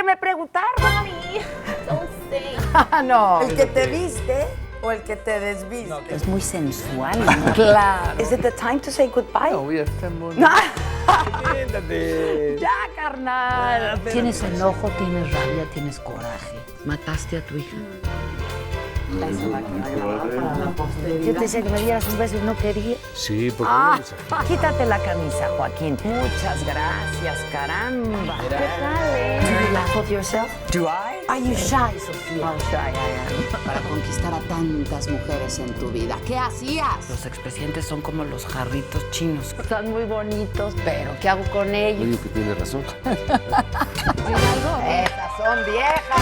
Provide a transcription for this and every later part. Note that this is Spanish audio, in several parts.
me preguntaron a mí. Don't say. No. ¿El que te viste o el que te desviste? No, es muy sensual, ¿no? Claro. ¿Is it the time to say goodbye? No, ya estamos. Ya, carnal. Tienes enojo, tienes rabia, tienes coraje. Mataste a tu hija. Yo te decía que me dieras un beso y no quería. Sí, porque Quítate la camisa, Joaquín. Muchas gracias, caramba. ¿Qué tal, Do you laugh at yourself? Do I? Are you shy, Sofía? How shy I am. Para conquistar a tantas mujeres en tu vida, ¿qué hacías? Los expresidentes son como los jarritos chinos. Están muy bonitos, pero ¿qué hago con ellos? Oye, que tiene razón. Esas son viejas.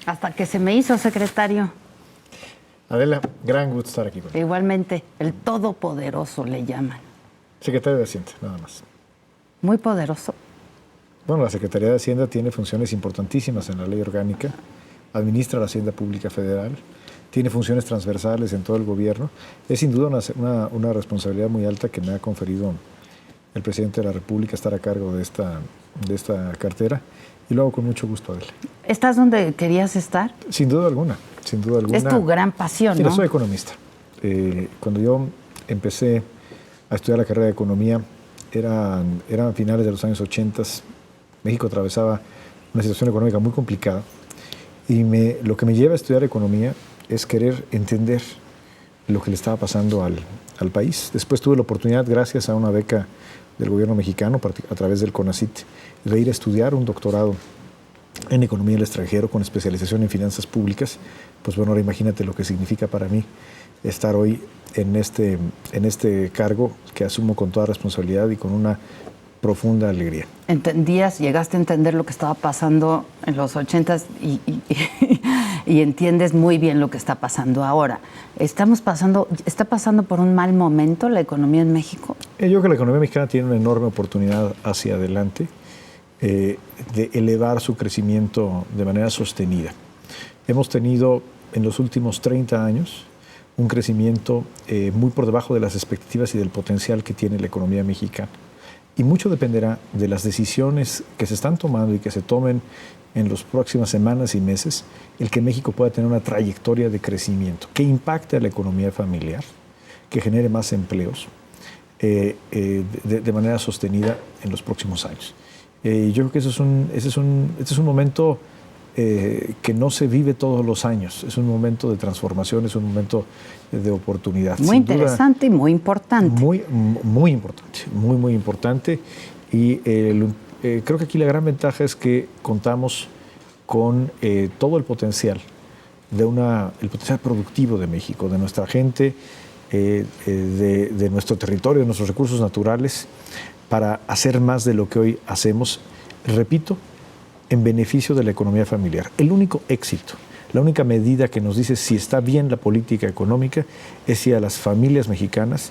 Hasta que se me hizo secretario. Adela, gran gusto estar aquí. Igualmente, el todopoderoso le llaman. Secretario de Hacienda, nada más. Muy poderoso. Bueno, la Secretaría de Hacienda tiene funciones importantísimas en la ley orgánica, administra la Hacienda Pública Federal, tiene funciones transversales en todo el gobierno. Es sin duda una responsabilidad muy alta que me ha conferido el presidente de la República estar a cargo de esta cartera, y lo hago con mucho gusto, Adela. ¿Estás donde querías estar? Sin duda alguna, sin duda alguna. Es tu gran pasión, Mira, ¿no? soy economista. Cuando yo empecé a estudiar la carrera de economía, eran finales de los años 80. México atravesaba una situación económica muy complicada, y lo que me lleva a estudiar economía es querer entender lo que le estaba pasando al país. Después tuve la oportunidad, gracias a una beca del gobierno mexicano, a través del CONACYT, de ir a estudiar un doctorado en economía del extranjero con especialización en finanzas públicas. Pues bueno, ahora imagínate lo que significa para mí estar hoy en este cargo que asumo con toda responsabilidad y con una profunda alegría. Llegaste a entender lo que estaba pasando en los 80s y entiendes muy bien lo que está pasando ahora. ¿Está pasando por un mal momento la economía en México? Yo creo que la economía mexicana tiene una enorme oportunidad hacia adelante de elevar su crecimiento de manera sostenida. Hemos tenido en los últimos 30 años un crecimiento muy por debajo de las expectativas y del potencial que tiene la economía mexicana. Y mucho dependerá de las decisiones que se están tomando y que se tomen en las próximas semanas y meses, el que México pueda tener una trayectoria de crecimiento que impacte a la economía familiar, que genere más empleos de manera sostenida en los próximos años. Yo creo que este es un momento que no se vive todos los años. Es un momento de transformación, es un momento de oportunidad. Muy interesante y muy importante. Muy importante, muy importante. Y creo que aquí la gran ventaja es que contamos con todo el potencial, el potencial productivo de México, de nuestra gente, de nuestro territorio, de nuestros recursos naturales, para hacer más de lo que hoy hacemos. Repito, en beneficio de la economía familiar. El único éxito, la única medida que nos dice si está bien la política económica es si a las familias mexicanas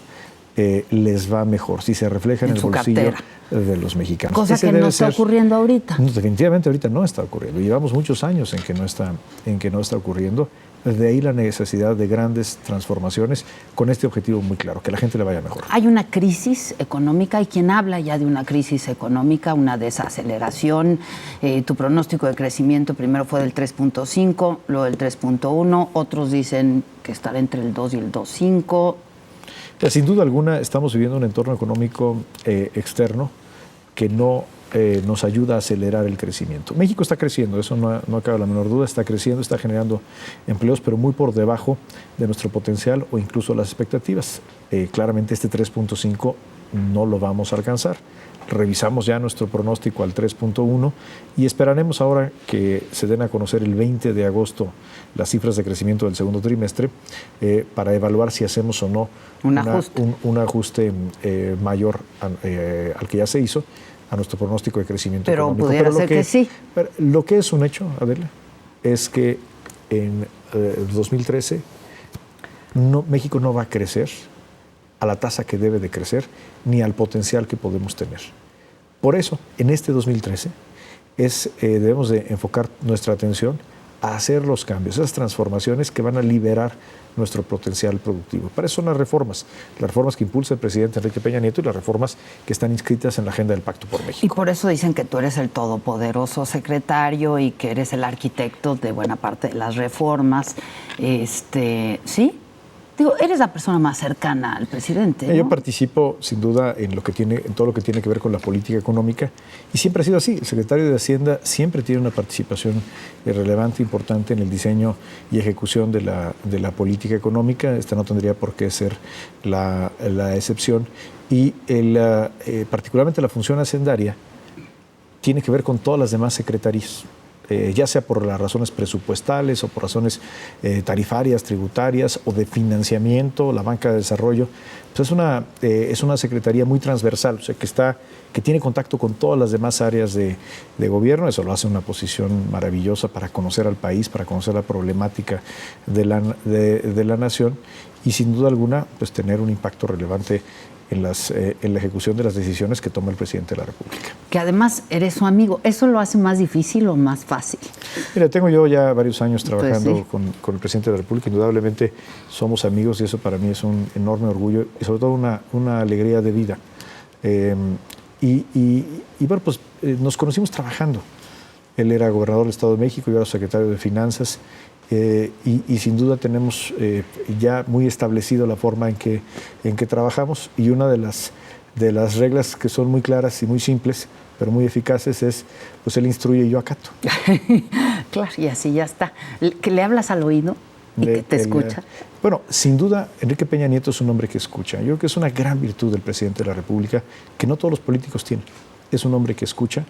les va mejor, si se refleja en el bolsillo de los mexicanos. Cosa que no está ocurriendo ahorita. Definitivamente ahorita no está ocurriendo. Llevamos muchos años en que no está ocurriendo. De ahí la necesidad de grandes transformaciones con este objetivo muy claro, que la gente le vaya mejor. Hay una crisis económica, hay quien habla ya de una crisis económica, una desaceleración. Tu pronóstico de crecimiento primero fue del 3.5, luego del 3.1, otros dicen que estará entre el 2 y el 2.5. Sin duda alguna estamos viviendo un entorno económico externo que no nos ayuda a acelerar el crecimiento. México está creciendo, eso no cabe la menor duda, está creciendo, está generando empleos, pero muy por debajo de nuestro potencial o incluso las expectativas. Claramente este 3.5 no lo vamos a alcanzar. Revisamos ya nuestro pronóstico al 3.1 y esperaremos ahora que se den a conocer el 20 de agosto las cifras de crecimiento del segundo trimestre para evaluar si hacemos o no un ajuste mayor al que ya se hizo a nuestro pronóstico de crecimiento económico. Pudiera ser que sí. Lo que es un hecho, Adela, es que en 2013 México no va a crecer a la tasa que debe de crecer ni al potencial que podemos tener. Por eso, en este 2013 debemos de enfocar nuestra atención a hacer los cambios, esas transformaciones que van a liberar nuestro potencial productivo. Para eso son las reformas que impulsa el presidente Enrique Peña Nieto y las reformas que están inscritas en la agenda del Pacto por México. Y por eso dicen que tú eres el todopoderoso secretario y que eres el arquitecto de buena parte de las reformas. ¿Sí? Digo, eres la persona más cercana al presidente, ¿no? Yo participo, sin duda, en todo lo que tiene que ver con la política económica, y siempre ha sido así. El secretario de Hacienda siempre tiene una participación relevante, importante en el diseño y ejecución de la política económica. Esta no tendría por qué ser la excepción. Y particularmente la función hacendaria tiene que ver con todas las demás secretarías. Ya sea por las razones presupuestales o por razones tarifarias, tributarias o de financiamiento, la banca de desarrollo, pues es una secretaría muy transversal, o sea, que tiene contacto con todas las demás áreas de gobierno. Eso lo hace una posición maravillosa para conocer al país, para conocer la problemática de la nación y sin duda alguna pues tener un impacto relevante en la ejecución de las decisiones que toma el presidente de la República. Que además eres su amigo. ¿Eso lo hace más difícil o más fácil? Mira, tengo yo ya varios años trabajando Sí. con el presidente de la República. Indudablemente somos amigos y eso para mí es un enorme orgullo y sobre todo una alegría de vida. Bueno, pues nos conocimos trabajando. Él era gobernador del Estado de México, yo era secretario de Finanzas. Y sin duda tenemos ya muy establecido la forma en que trabajamos, y una de las reglas que son muy claras y muy simples pero muy eficaces es pues él instruye y yo acato. Claro, y así ya está. ¿Que le hablas al oído y que te escucha? Bueno, sin duda Enrique Peña Nieto es un hombre que escucha. Yo creo que es una gran virtud del presidente de la República que no todos los políticos tienen. Es un hombre que escucha,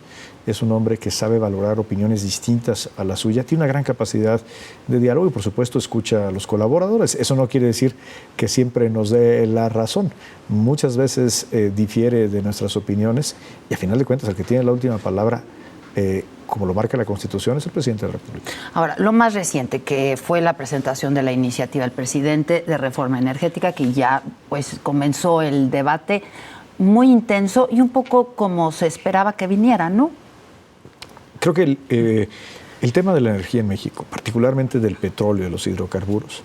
es un hombre que sabe valorar opiniones distintas a la suya, tiene una gran capacidad de diálogo y por supuesto escucha a los colaboradores. Eso no quiere decir que siempre nos dé la razón. Muchas veces difiere de nuestras opiniones y a final de cuentas el que tiene la última palabra, como lo marca la Constitución, es el presidente de la República. Ahora, lo más reciente, que fue la presentación de la iniciativa del presidente de reforma energética, que ya pues comenzó el debate muy intenso y un poco como se esperaba que viniera, ¿no? Creo que el tema de la energía en México, particularmente del petróleo y de los hidrocarburos,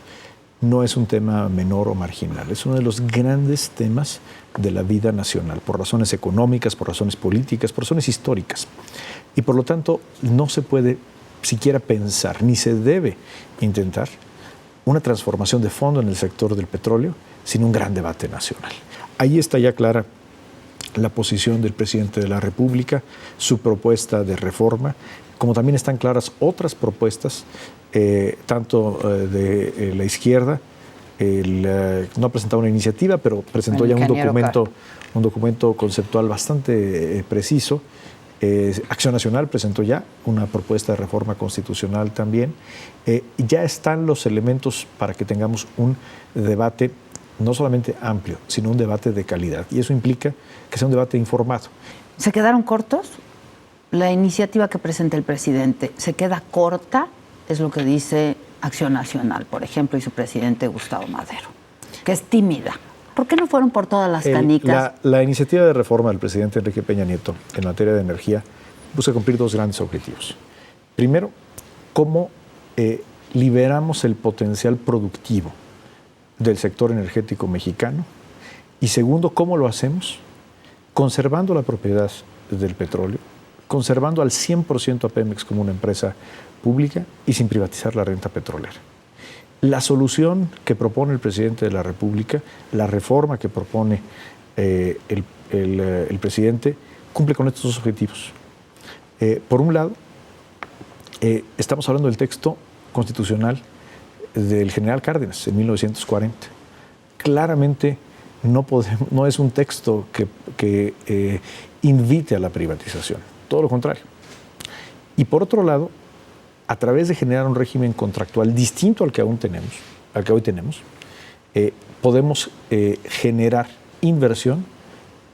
no es un tema menor o marginal. Es uno de los grandes temas de la vida nacional, por razones económicas, por razones políticas, por razones históricas. Y por lo tanto, no se puede siquiera pensar, ni se debe intentar una transformación de fondo en el sector del petróleo sin un gran debate nacional. Ahí está ya clara la posición del presidente de la República, su propuesta de reforma, como también están claras otras propuestas, tanto de la izquierda. No ha presentado una iniciativa, pero presentó ya un documento conceptual bastante preciso. Acción Nacional presentó ya una propuesta de reforma constitucional también. Ya están los elementos para que tengamos un debate no solamente amplio, sino un debate de calidad. Y eso implica que sea un debate informado. ¿Se quedaron cortos? La iniciativa que presenta el presidente, ¿se queda corta? Es lo que dice Acción Nacional, por ejemplo, y su presidente Gustavo Madero, que es tímida. ¿Por qué no fueron por todas las canicas? La iniciativa de reforma del presidente Enrique Peña Nieto en materia de energía busca cumplir dos grandes objetivos. Primero, cómo liberamos el potencial productivo del sector energético mexicano, y segundo, cómo lo hacemos conservando la propiedad del petróleo, conservando al 100% a Pemex como una empresa pública y sin privatizar la renta petrolera. La solución que propone el presidente de la República, la reforma que propone el presidente, cumple con estos dos objetivos. Por un lado, estamos hablando del texto constitucional del general Cárdenas en 1940. Claramente no es un texto que invite a la privatización, todo lo contrario. Y por otro lado, a través de generar un régimen contractual distinto al que hoy tenemos, podemos generar inversión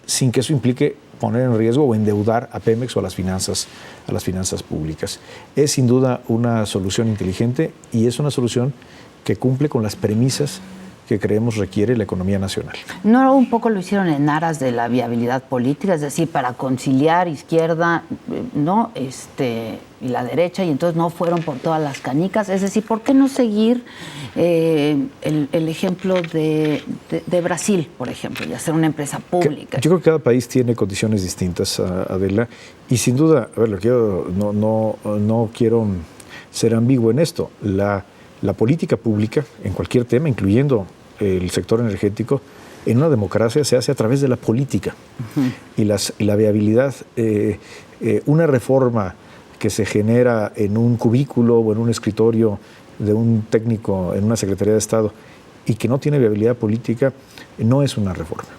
sin que eso implique poner en riesgo o endeudar a Pemex o a las finanzas públicas. Es sin duda una solución inteligente y es una solución que cumple con las premisas que creemos requiere la economía nacional. ¿No un poco lo hicieron en aras de la viabilidad política? Es decir, para conciliar izquierda, ¿no? Y la derecha, y entonces no fueron por todas las canicas. Es decir, ¿por qué no seguir el ejemplo de Brasil, por ejemplo, y hacer una empresa pública? Yo creo que cada país tiene condiciones distintas, Adela, y sin duda, a ver, no quiero ser ambiguo en esto. La política pública, en cualquier tema, incluyendo el sector energético, en una democracia se hace a través de la política. Y la viabilidad, una reforma que se genera en un cubículo o en un escritorio de un técnico en una Secretaría de Estado y que no tiene viabilidad política, no es una reforma.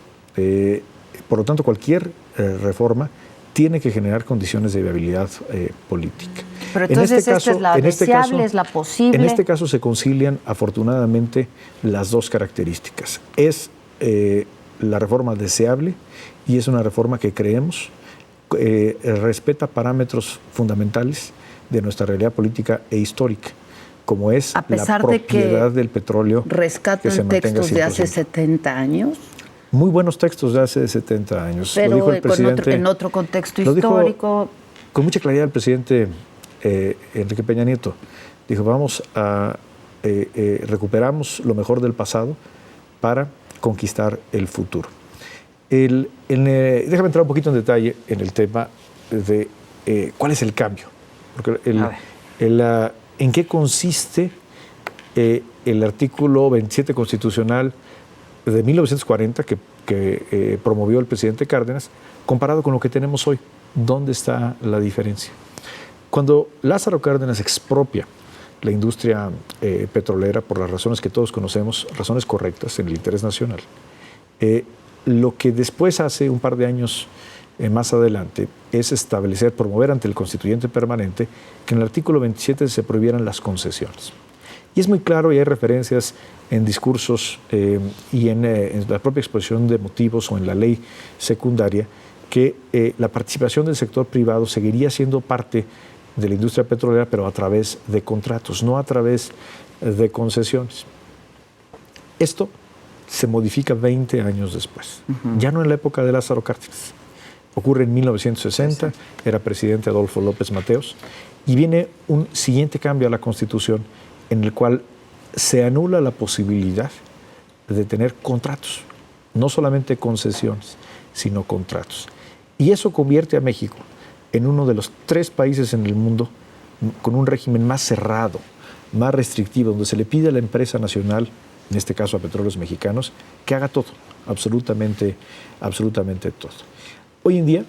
Por lo tanto, cualquier reforma tiene que generar condiciones de viabilidad política. Pero entonces esta es la deseable, es la posible. En este caso se concilian afortunadamente las dos características. Es la reforma deseable y es una reforma que creemos respeta parámetros fundamentales de nuestra realidad política e histórica, como es a pesar la propiedad del petróleo. Rescatan textos de hace 70 años. Muy buenos textos de hace 70 años. Pero lo dijo el presidente, en otro contexto histórico. Con mucha claridad el presidente Enrique Peña Nieto dijo, recuperamos lo mejor del pasado para conquistar el futuro. Déjame entrar un poquito en detalle en el tema de cuál es el cambio. Porque ¿en qué consiste el artículo 27 constitucional de 1940 que promovió el presidente Cárdenas comparado con lo que tenemos hoy? ¿Dónde está la diferencia? Cuando Lázaro Cárdenas expropia la industria petrolera por las razones que todos conocemos, razones correctas en el interés nacional, lo que después hace un par de años más adelante es promover ante el constituyente permanente que en el artículo 27 se prohibieran las concesiones. Y es muy claro, y hay referencias en discursos y en la propia exposición de motivos o en la ley secundaria, que la participación del sector privado seguiría siendo parte de la industria petrolera, pero a través de contratos, no a través de concesiones. Esto se modifica 20 años después, ya no en la época de Lázaro Cárdenas. Ocurre en 1960, era presidente Adolfo López Mateos, y viene un siguiente cambio a la Constitución en el cual se anula la posibilidad de tener contratos, no solamente concesiones, sino contratos. Y eso convierte a México en uno de los 3 países en el mundo con un régimen más cerrado, más restrictivo, donde se le pide a la empresa nacional, en este caso a Petróleos Mexicanos, que haga todo, absolutamente todo. Hoy en día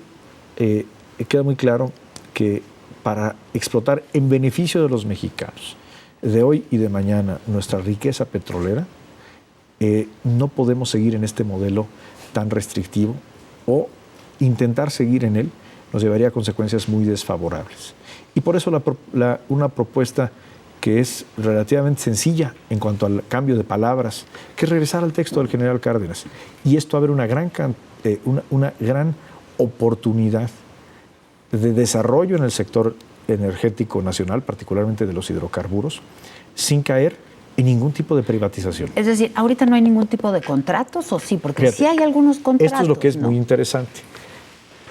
queda muy claro que para explotar en beneficio de los mexicanos, de hoy y de mañana, nuestra riqueza petrolera, no podemos seguir en este modelo tan restrictivo, o intentar seguir en él nos llevaría a consecuencias muy desfavorables. Y por eso una propuesta que es relativamente sencilla en cuanto al cambio de palabras, que es regresar al texto del general Cárdenas. Y esto abre una gran oportunidad de desarrollo en el sector energético nacional, particularmente de los hidrocarburos, sin caer en ningún tipo de privatización. Es decir, ¿ahorita no hay ningún tipo de contratos o sí? Porque Fíjate, sí hay algunos contratos. esto es lo que es muy interesante.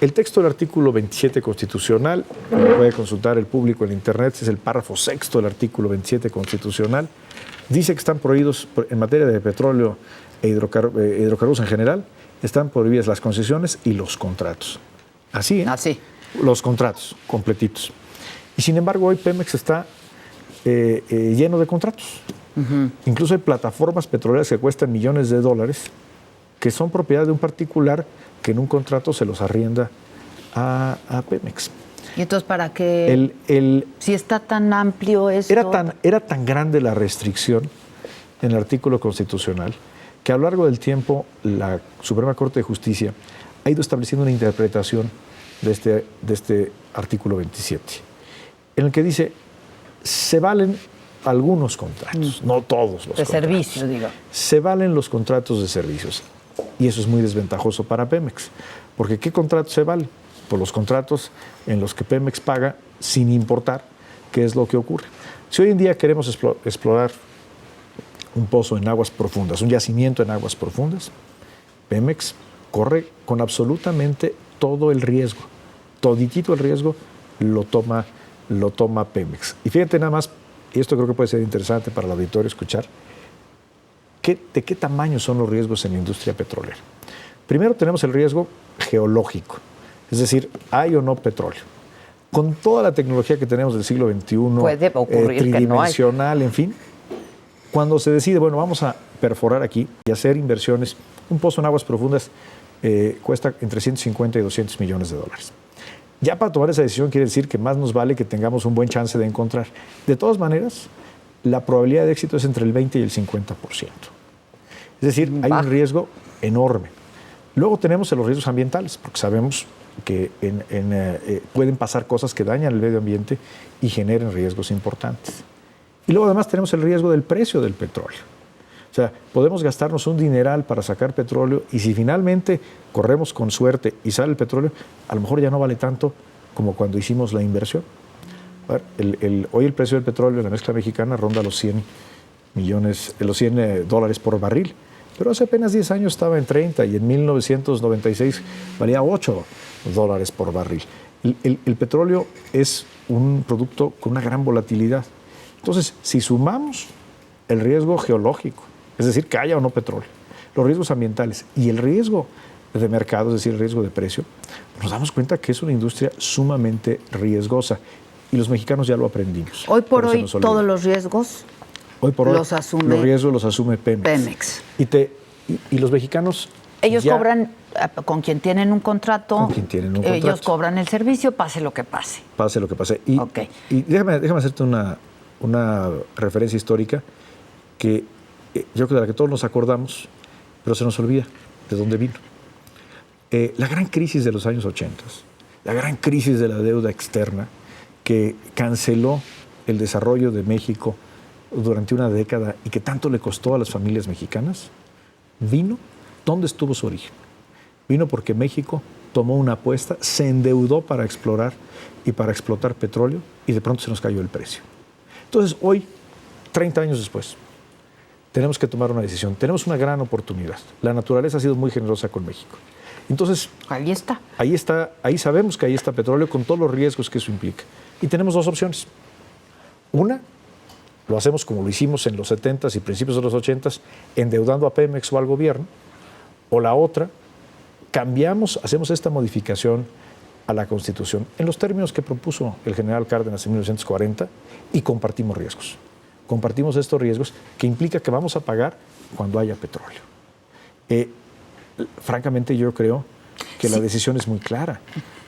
El texto del artículo 27 constitucional, lo puede consultar el público en internet, es el párrafo 6 del artículo 27 constitucional, dice que están prohibidos en materia de petróleo e hidrocarburos en general, están prohibidas las concesiones y los contratos. Así, ¿eh? Así. Los contratos completitos. Y sin embargo, hoy Pemex está lleno de contratos. Incluso hay plataformas petroleras que cuestan millones de dólares, que son propiedad de un particular que en un contrato se los arrienda a Pemex. ¿Y entonces para qué? Si está tan amplio esto... Era tan grande la restricción en el artículo constitucional que a lo largo del tiempo la Suprema Corte de Justicia ha ido estableciendo una interpretación de este artículo 27, en el que dice, se valen algunos contratos, no todos los de contratos. servicio, digo. Se valen los contratos de servicios. Y eso es muy desventajoso para Pemex. Porque ¿qué contratos se valen? Pues los contratos en los que Pemex paga sin importar qué es lo que ocurre. Si hoy en día queremos explorar un pozo en aguas profundas, un yacimiento en aguas profundas, Pemex corre con absolutamente todo el riesgo. Toditito el riesgo lo toma Pemex. Y fíjate nada más, y esto creo que puede ser interesante para el auditorio escuchar, ¿de qué tamaño son los riesgos en la industria petrolera? Primero tenemos el riesgo geológico, es decir, ¿hay o no petróleo? Con toda la tecnología que tenemos del siglo XXI, puede ocurrir que no hay. Tridimensional, en fin, cuando se decide, bueno, vamos a perforar aquí y hacer inversiones, un pozo en aguas profundas cuesta entre 150 y 200 millones de dólares. Ya para tomar esa decisión quiere decir que más nos vale que tengamos un buen chance de encontrar. De todas maneras, la probabilidad de éxito es entre el 20 y el 50%. Es decir, hay un riesgo enorme. Luego tenemos los riesgos ambientales, porque sabemos que pueden pasar cosas que dañan el medio ambiente y generen riesgos importantes. Y luego además tenemos el riesgo del precio del petróleo. O sea, podemos gastarnos un dineral para sacar petróleo y si finalmente corremos con suerte y sale el petróleo, a lo mejor ya no vale tanto como cuando hicimos la inversión. A ver, hoy el precio del petróleo en la mezcla mexicana ronda los $100 por barril, pero hace apenas 10 años estaba en 30 y en 1996 valía $8 por barril. El petróleo es un producto con una gran volatilidad. Entonces, si sumamos el riesgo geológico, es decir, que haya o no petróleo, los riesgos ambientales y el riesgo de mercado, es decir, el riesgo de precio, nos damos cuenta que es una industria sumamente riesgosa y los mexicanos ya lo aprendimos. Hoy por hoy todos los riesgos los asume Pemex. Y los mexicanos ellos cobran con quien tienen un contrato. Con quien tienen un contrato. Ellos cobran el servicio, pase lo que pase. Pase lo que pase. Y déjame hacerte una referencia histórica que yo creo de la que todos nos acordamos, pero se nos olvida de dónde vino. La gran crisis de los años 80, la gran crisis de la deuda externa que canceló el desarrollo de México durante una década y que tanto le costó a las familias mexicanas, vino, ¿dónde estuvo su origen? Vino porque México tomó una apuesta, se endeudó para explorar y para explotar petróleo y de pronto se nos cayó el precio. Entonces hoy, 30 años después, tenemos que tomar una decisión. Tenemos una gran oportunidad. La naturaleza ha sido muy generosa con México. Entonces, ahí está. Ahí sabemos que ahí está petróleo con todos los riesgos que eso implica. Y tenemos dos opciones. Una, lo hacemos como lo hicimos en los 70s y principios de los 80s, endeudando a Pemex o al gobierno. O la otra, hacemos esta modificación a la Constitución en los términos que propuso el general Cárdenas en 1940 y compartimos riesgos. Compartimos estos riesgos que implica que vamos a pagar cuando haya petróleo. Francamente, yo creo que la decisión es muy clara.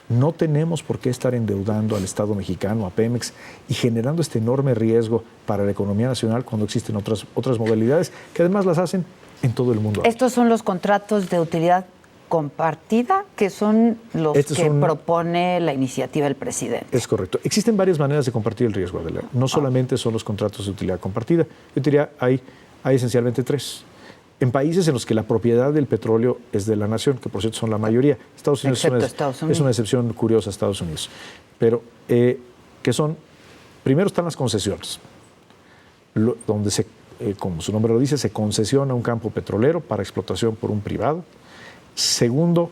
No tenemos por qué estar endeudando al Estado mexicano, a Pemex, y generando este enorme riesgo para la economía nacional cuando existen otras modalidades que además las hacen en todo el mundo. Estos son los contratos de utilidad compartida, que son los que propone la iniciativa del presidente. Es correcto. Existen varias maneras de compartir el riesgo, Adela. No solamente son los contratos de utilidad compartida. Yo diría, hay esencialmente tres. En países en los que la propiedad del petróleo es de la nación, que por cierto son la mayoría. Estados Unidos es una excepción curiosa, Estados Unidos. Pero, que son, primero están las concesiones, donde como su nombre lo dice, se concesiona un campo petrolero para explotación por un privado. Segundo,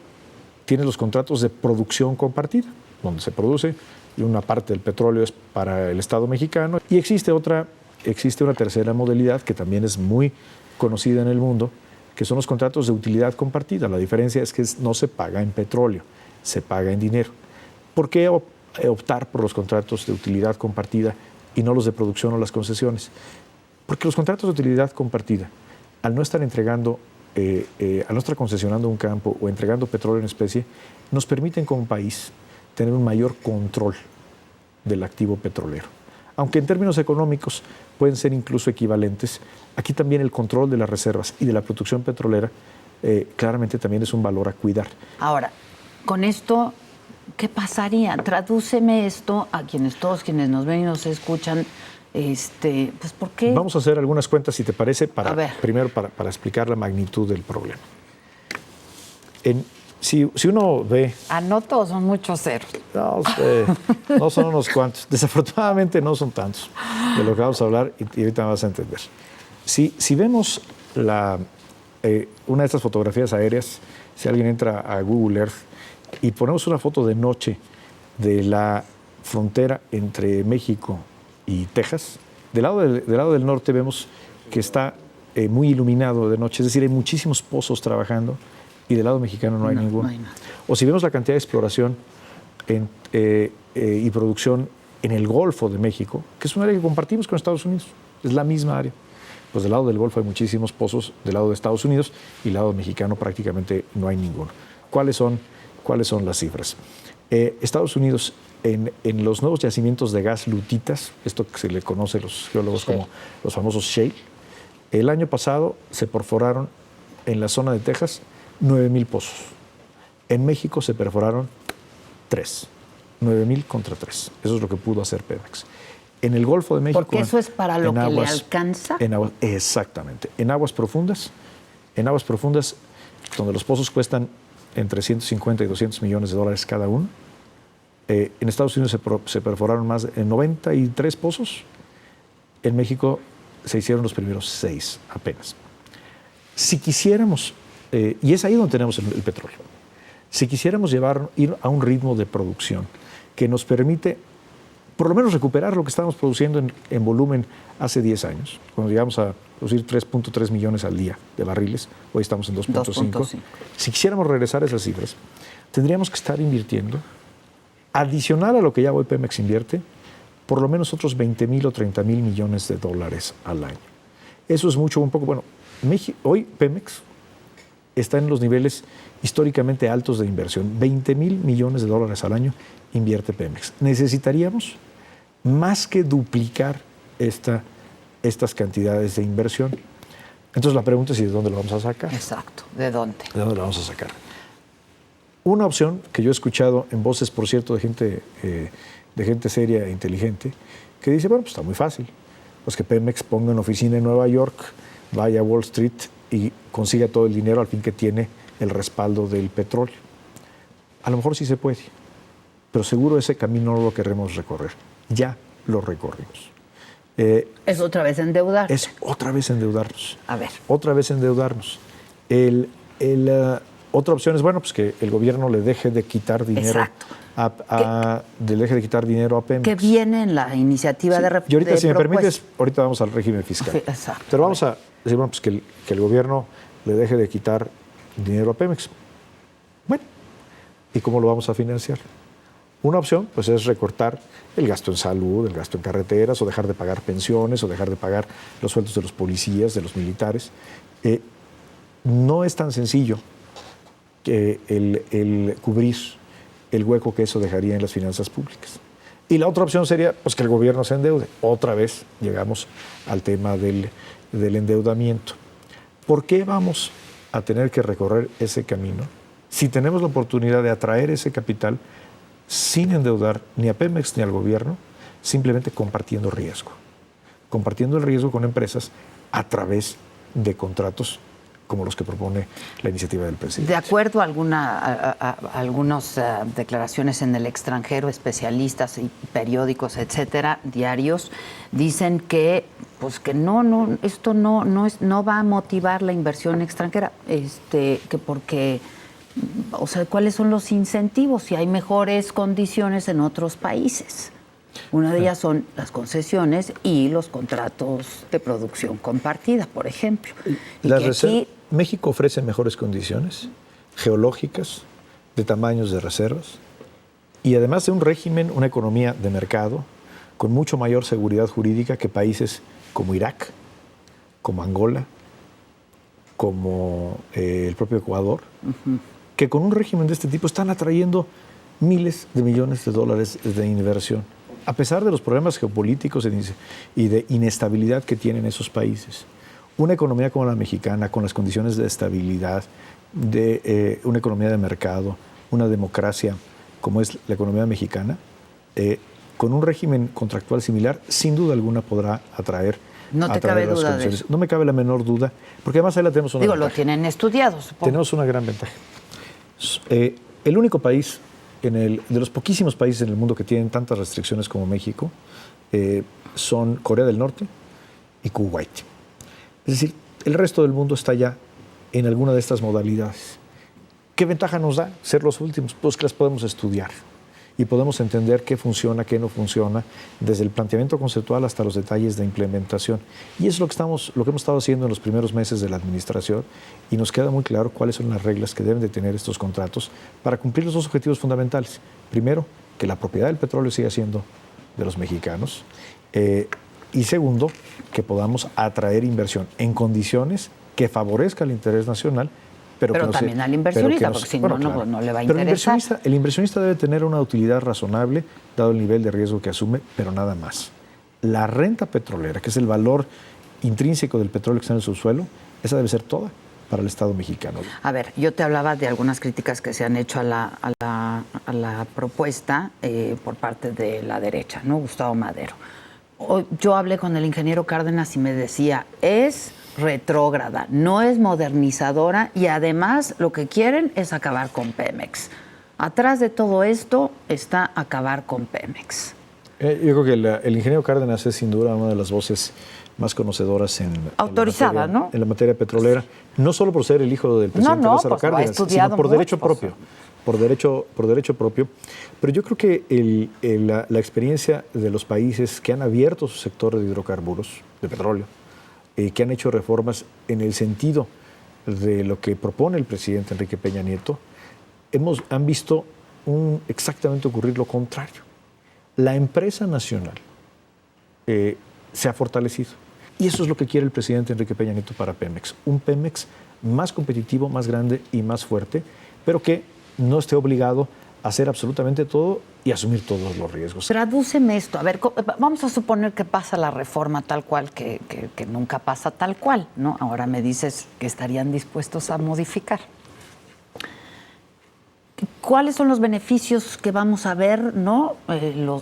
tienes los contratos de producción compartida, donde se produce y una parte del petróleo es para el Estado mexicano. Y existe una tercera modalidad que también es muy conocida en el mundo, que son los contratos de utilidad compartida. La diferencia es que no se paga en petróleo, se paga en dinero. ¿Por qué optar por los contratos de utilidad compartida y no los de producción o las concesiones? Porque los contratos de utilidad compartida, al no estar al no estar concesionando un campo o entregando petróleo en especie, nos permiten como país tener un mayor control del activo petrolero. Aunque en términos económicos pueden ser incluso equivalentes, aquí también el control de las reservas y de la producción petrolera claramente también es un valor a cuidar. Ahora, con esto, ¿qué pasaría? Tradúceme esto a todos quienes nos ven y nos escuchan. Pues ¿por qué? Vamos a hacer algunas cuentas, si te parece, primero para explicar la magnitud del problema. Si uno ve... ¿Anoto o son muchos ceros? No son unos cuantos. Desafortunadamente no son tantos de lo que vamos a hablar y ahorita me vas a entender. Si vemos una de estas fotografías aéreas, si alguien entra a Google Earth y ponemos una foto de noche de la frontera entre México y Texas, del lado del norte vemos que está muy iluminado de noche, es decir, hay muchísimos pozos trabajando y del lado mexicano no hay ninguno. No hay nada. O si vemos la cantidad de exploración y producción en el Golfo de México, que es un área que compartimos con Estados Unidos, es la misma área. Pues del lado del Golfo hay muchísimos pozos, del lado de Estados Unidos y del lado mexicano prácticamente no hay ninguno. ¿Cuáles son las cifras? Estados Unidos, en los nuevos yacimientos de gas lutitas, esto que se le conoce a los geólogos como los famosos shale, el año pasado se perforaron en la zona de Texas 9,000 pozos. En México se perforaron 3. 9,000 contra 3. Eso es lo que pudo hacer Pemex. En el Golfo de México... Porque eso es para lo que le alcanza. Exactamente. En aguas profundas, donde los pozos cuestan entre 150 y 200 millones de dólares cada uno, en Estados Unidos se perforaron más de 93 pozos. En México se hicieron los primeros 6 apenas. Si quisiéramos, y es ahí donde tenemos el petróleo, si quisiéramos ir a un ritmo de producción que nos permite por lo menos recuperar lo que estábamos produciendo en volumen hace 10 años, cuando llegamos a producir 3.3 millones al día de barriles, hoy estamos en 2.5. Si quisiéramos regresar a esas cifras, tendríamos que estar invirtiendo, adicional a lo que ya hoy Pemex invierte, por lo menos otros 20,000 o 30,000 millones de dólares al año. Eso es mucho o un poco. Bueno, hoy Pemex está en los niveles históricamente altos de inversión. 20,000 millones de dólares al año invierte Pemex. Necesitaríamos más que duplicar estas cantidades de inversión. Entonces la pregunta es ¿de dónde lo vamos a sacar? Exacto, ¿de dónde? ¿De dónde lo vamos a sacar? Una opción que yo he escuchado en voces, por cierto, de gente seria e inteligente, que dice, bueno, pues está muy fácil. Pues que Pemex ponga una oficina en Nueva York, vaya a Wall Street y consiga todo el dinero al fin que tiene el respaldo del petróleo. A lo mejor sí se puede, pero seguro ese camino no lo queremos recorrer. Ya lo recorrimos. Es otra vez endeudarse. Es otra vez endeudarnos. A ver. Otra vez endeudarnos. Otra opción es, bueno, pues que el gobierno le deje de quitar dinero. Exacto. Le deje de quitar dinero a Pemex. Que viene en la iniciativa de Y ahorita, si me permites, ahorita vamos al régimen fiscal. Exacto. Pero vamos a decir, bueno, pues que el gobierno le deje de quitar dinero a Pemex. Bueno, ¿y cómo lo vamos a financiar? Una opción, pues, es recortar el gasto en salud, el gasto en carreteras, o dejar de pagar pensiones, o dejar de pagar los sueldos de los policías, de los militares. No es tan sencillo que el cubrir el hueco que eso dejaría en las finanzas públicas. Y la otra opción sería, pues, que el gobierno se endeude. Otra vez llegamos al tema del endeudamiento. ¿Por qué vamos a tener que recorrer ese camino si tenemos la oportunidad de atraer ese capital sin endeudar ni a Pemex ni al gobierno, simplemente compartiendo riesgo? Compartiendo el riesgo con empresas a través de contratos como los que propone la iniciativa del presidente. De acuerdo a algunas declaraciones en el extranjero, especialistas y periódicos, etcétera, diarios, dicen que pues que esto no va a motivar la inversión extranjera, que porque, o sea, ¿cuáles son los incentivos si hay mejores condiciones en otros países? Una de ellas son las concesiones y los contratos de producción compartida, por ejemplo. México ofrece mejores condiciones geológicas, de tamaños de reservas, y además de un régimen, una economía de mercado con mucho mayor seguridad jurídica que países como Irak, como Angola, como el propio Ecuador, que con un régimen de este tipo están atrayendo miles de millones de dólares de inversión, a pesar de los problemas geopolíticos y de inestabilidad que tienen esos países. Una economía como la mexicana, con las condiciones de estabilidad, de una economía de mercado, una democracia como es la economía mexicana, con un régimen contractual similar, sin duda alguna podrá atraer. No te cabe duda de eso. No me cabe la menor duda, porque además ahí la tenemos una ventaja. Lo tienen estudiado, supongo. Tenemos una gran ventaja. El único país, de los poquísimos países en el mundo que tienen tantas restricciones como México, son Corea del Norte y Kuwait. Es decir, el resto del mundo está ya en alguna de estas modalidades. ¿Qué ventaja nos da ser los últimos? Pues que las podemos estudiar y podemos entender qué funciona, qué no funciona, desde el planteamiento conceptual hasta los detalles de implementación. Y eso es lo que hemos estado haciendo en los primeros meses de la administración, y nos queda muy claro cuáles son las reglas que deben de tener estos contratos para cumplir los dos objetivos fundamentales. Primero, que la propiedad del petróleo siga siendo de los mexicanos, y segundo, que podamos atraer inversión en condiciones que favorezca el interés nacional, pero también al inversionista, porque si no, no le va a interesar. Pero el inversionista debe tener una utilidad razonable, dado el nivel de riesgo que asume, pero nada más. La renta petrolera, que es el valor intrínseco del petróleo que está en el subsuelo, esa debe ser toda para el Estado mexicano. A ver, yo te hablaba de algunas críticas que se han hecho a la propuesta por parte de la derecha, ¿no? Gustavo Madero. Yo hablé con el ingeniero Cárdenas y me decía, es retrógrada, no es modernizadora, y además lo que quieren es acabar con Pemex. Atrás de todo esto está acabar con Pemex. Yo creo que el ingeniero Cárdenas es sin duda una de las voces más conocedoras autorizada, ¿no? En la materia petrolera, no solo por ser el hijo del presidente Lázaro Cárdenas, sino por derecho propio. Por derecho propio. Pero yo creo que la experiencia de los países que han abierto su sector de hidrocarburos, de petróleo, que han hecho reformas en el sentido de lo que propone el presidente Enrique Peña Nieto, han visto exactamente ocurrir lo contrario. La empresa nacional se ha fortalecido. Y eso es lo que quiere el presidente Enrique Peña Nieto para Pemex. Un Pemex más competitivo, más grande y más fuerte, pero que no esté obligado a hacer absolutamente todo y asumir todos los riesgos. Tradúceme esto. A ver, vamos a suponer que pasa la reforma tal cual, que nunca pasa tal cual, ¿no? Ahora me dices que estarían dispuestos a modificar. ¿Cuáles son los beneficios que vamos a ver, ¿no?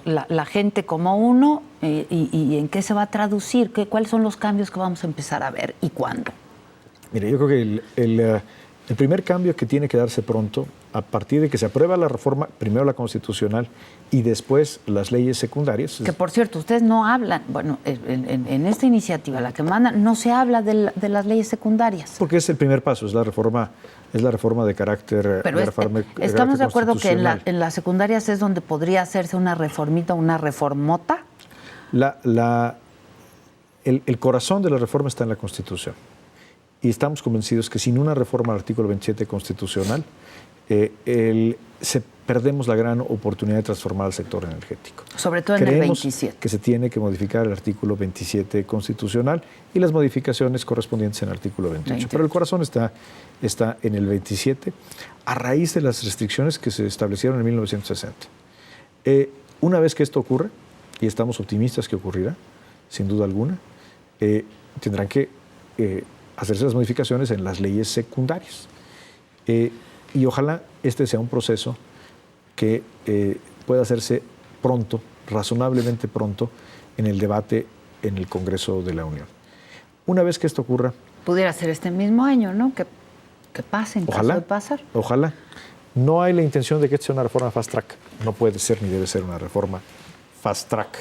La gente como uno, y en qué se va a traducir? ¿Cuáles son los cambios que vamos a empezar a ver y cuándo? Mire, yo creo que el primer cambio que tiene que darse pronto, a partir de que se aprueba la reforma, primero la constitucional y después las leyes secundarias. Que por cierto, ustedes no hablan, bueno, en esta iniciativa, la que mandan, no se habla de las leyes secundarias. Porque es el primer paso, es la reforma de carácter. Pero estamos de acuerdo que en las secundarias es donde podría hacerse una reformita, una reformota. El corazón de la reforma está en la Constitución. Y estamos convencidos que sin una reforma al artículo 27 constitucional, perdemos la gran oportunidad de transformar el sector energético. Sobre todo en el 27. Creemos que se tiene que modificar el artículo 27 constitucional y las modificaciones correspondientes en el artículo 28. Pero el corazón está en el 27, a raíz de las restricciones que se establecieron en 1960. Una vez que esto ocurre, y estamos optimistas que ocurrirá, sin duda alguna, tendrán que hacerse las modificaciones en las leyes secundarias. Y ojalá este sea un proceso que pueda hacerse pronto, razonablemente pronto, en el debate en el Congreso de la Unión. Una vez que esto ocurra... Pudiera ser este mismo año, ¿no? Que pase, en caso de pasar. Ojalá. No hay la intención de que esta sea una reforma fast track. No puede ser ni debe ser una reforma fast track.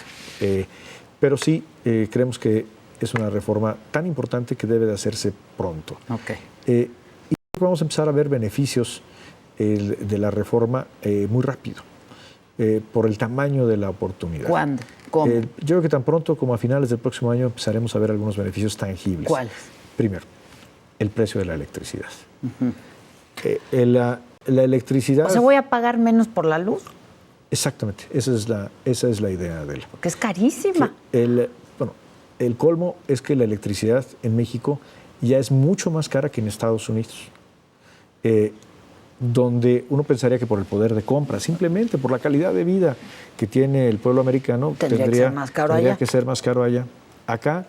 Pero sí creemos que es una reforma tan importante que debe de hacerse pronto. Okay. Y vamos a empezar a ver beneficios de la reforma muy rápido, por el tamaño de la oportunidad. ¿Cuándo? ¿Cómo? Yo creo que tan pronto como a finales del próximo año empezaremos a ver algunos beneficios tangibles. ¿Cuáles? Primero, el precio de la electricidad. La electricidad... O sea, ¿voy a pagar menos por la luz? Exactamente, esa es la idea de él. Porque es carísima. El colmo es que la electricidad en México ya es mucho más cara que en Estados Unidos, donde uno pensaría que por el poder de compra, simplemente por la calidad de vida que tiene el pueblo americano, tendría que ser más caro allá. Acá,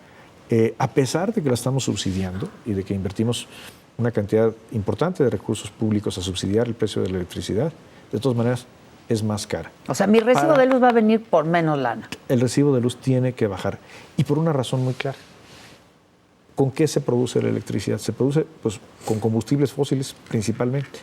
a pesar de que la estamos subsidiando y de que invertimos una cantidad importante de recursos públicos a subsidiar el precio de la electricidad, de todas maneras es más cara. O sea, mi recibo de luz va a venir por menos lana. El recibo de luz tiene que bajar, y por una razón muy clara. ¿Con qué se produce la electricidad? Se produce pues, con combustibles fósiles principalmente.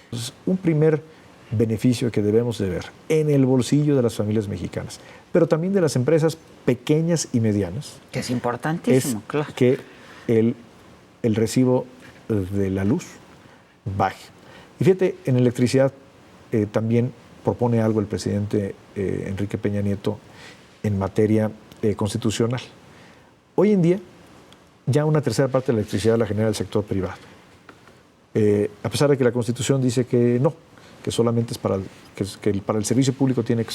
Entonces, un primer beneficio que debemos de ver en el bolsillo de las familias mexicanas, pero también de las empresas pequeñas y medianas. Que es importantísimo, es claro. que el recibo de la luz baje. Y fíjate, en electricidad también propone algo el presidente Enrique Peña Nieto en materia constitucional. Hoy en día, ya una tercera parte de la electricidad la genera el sector privado. A pesar de que la Constitución dice que no, que solamente es para el servicio público tiene que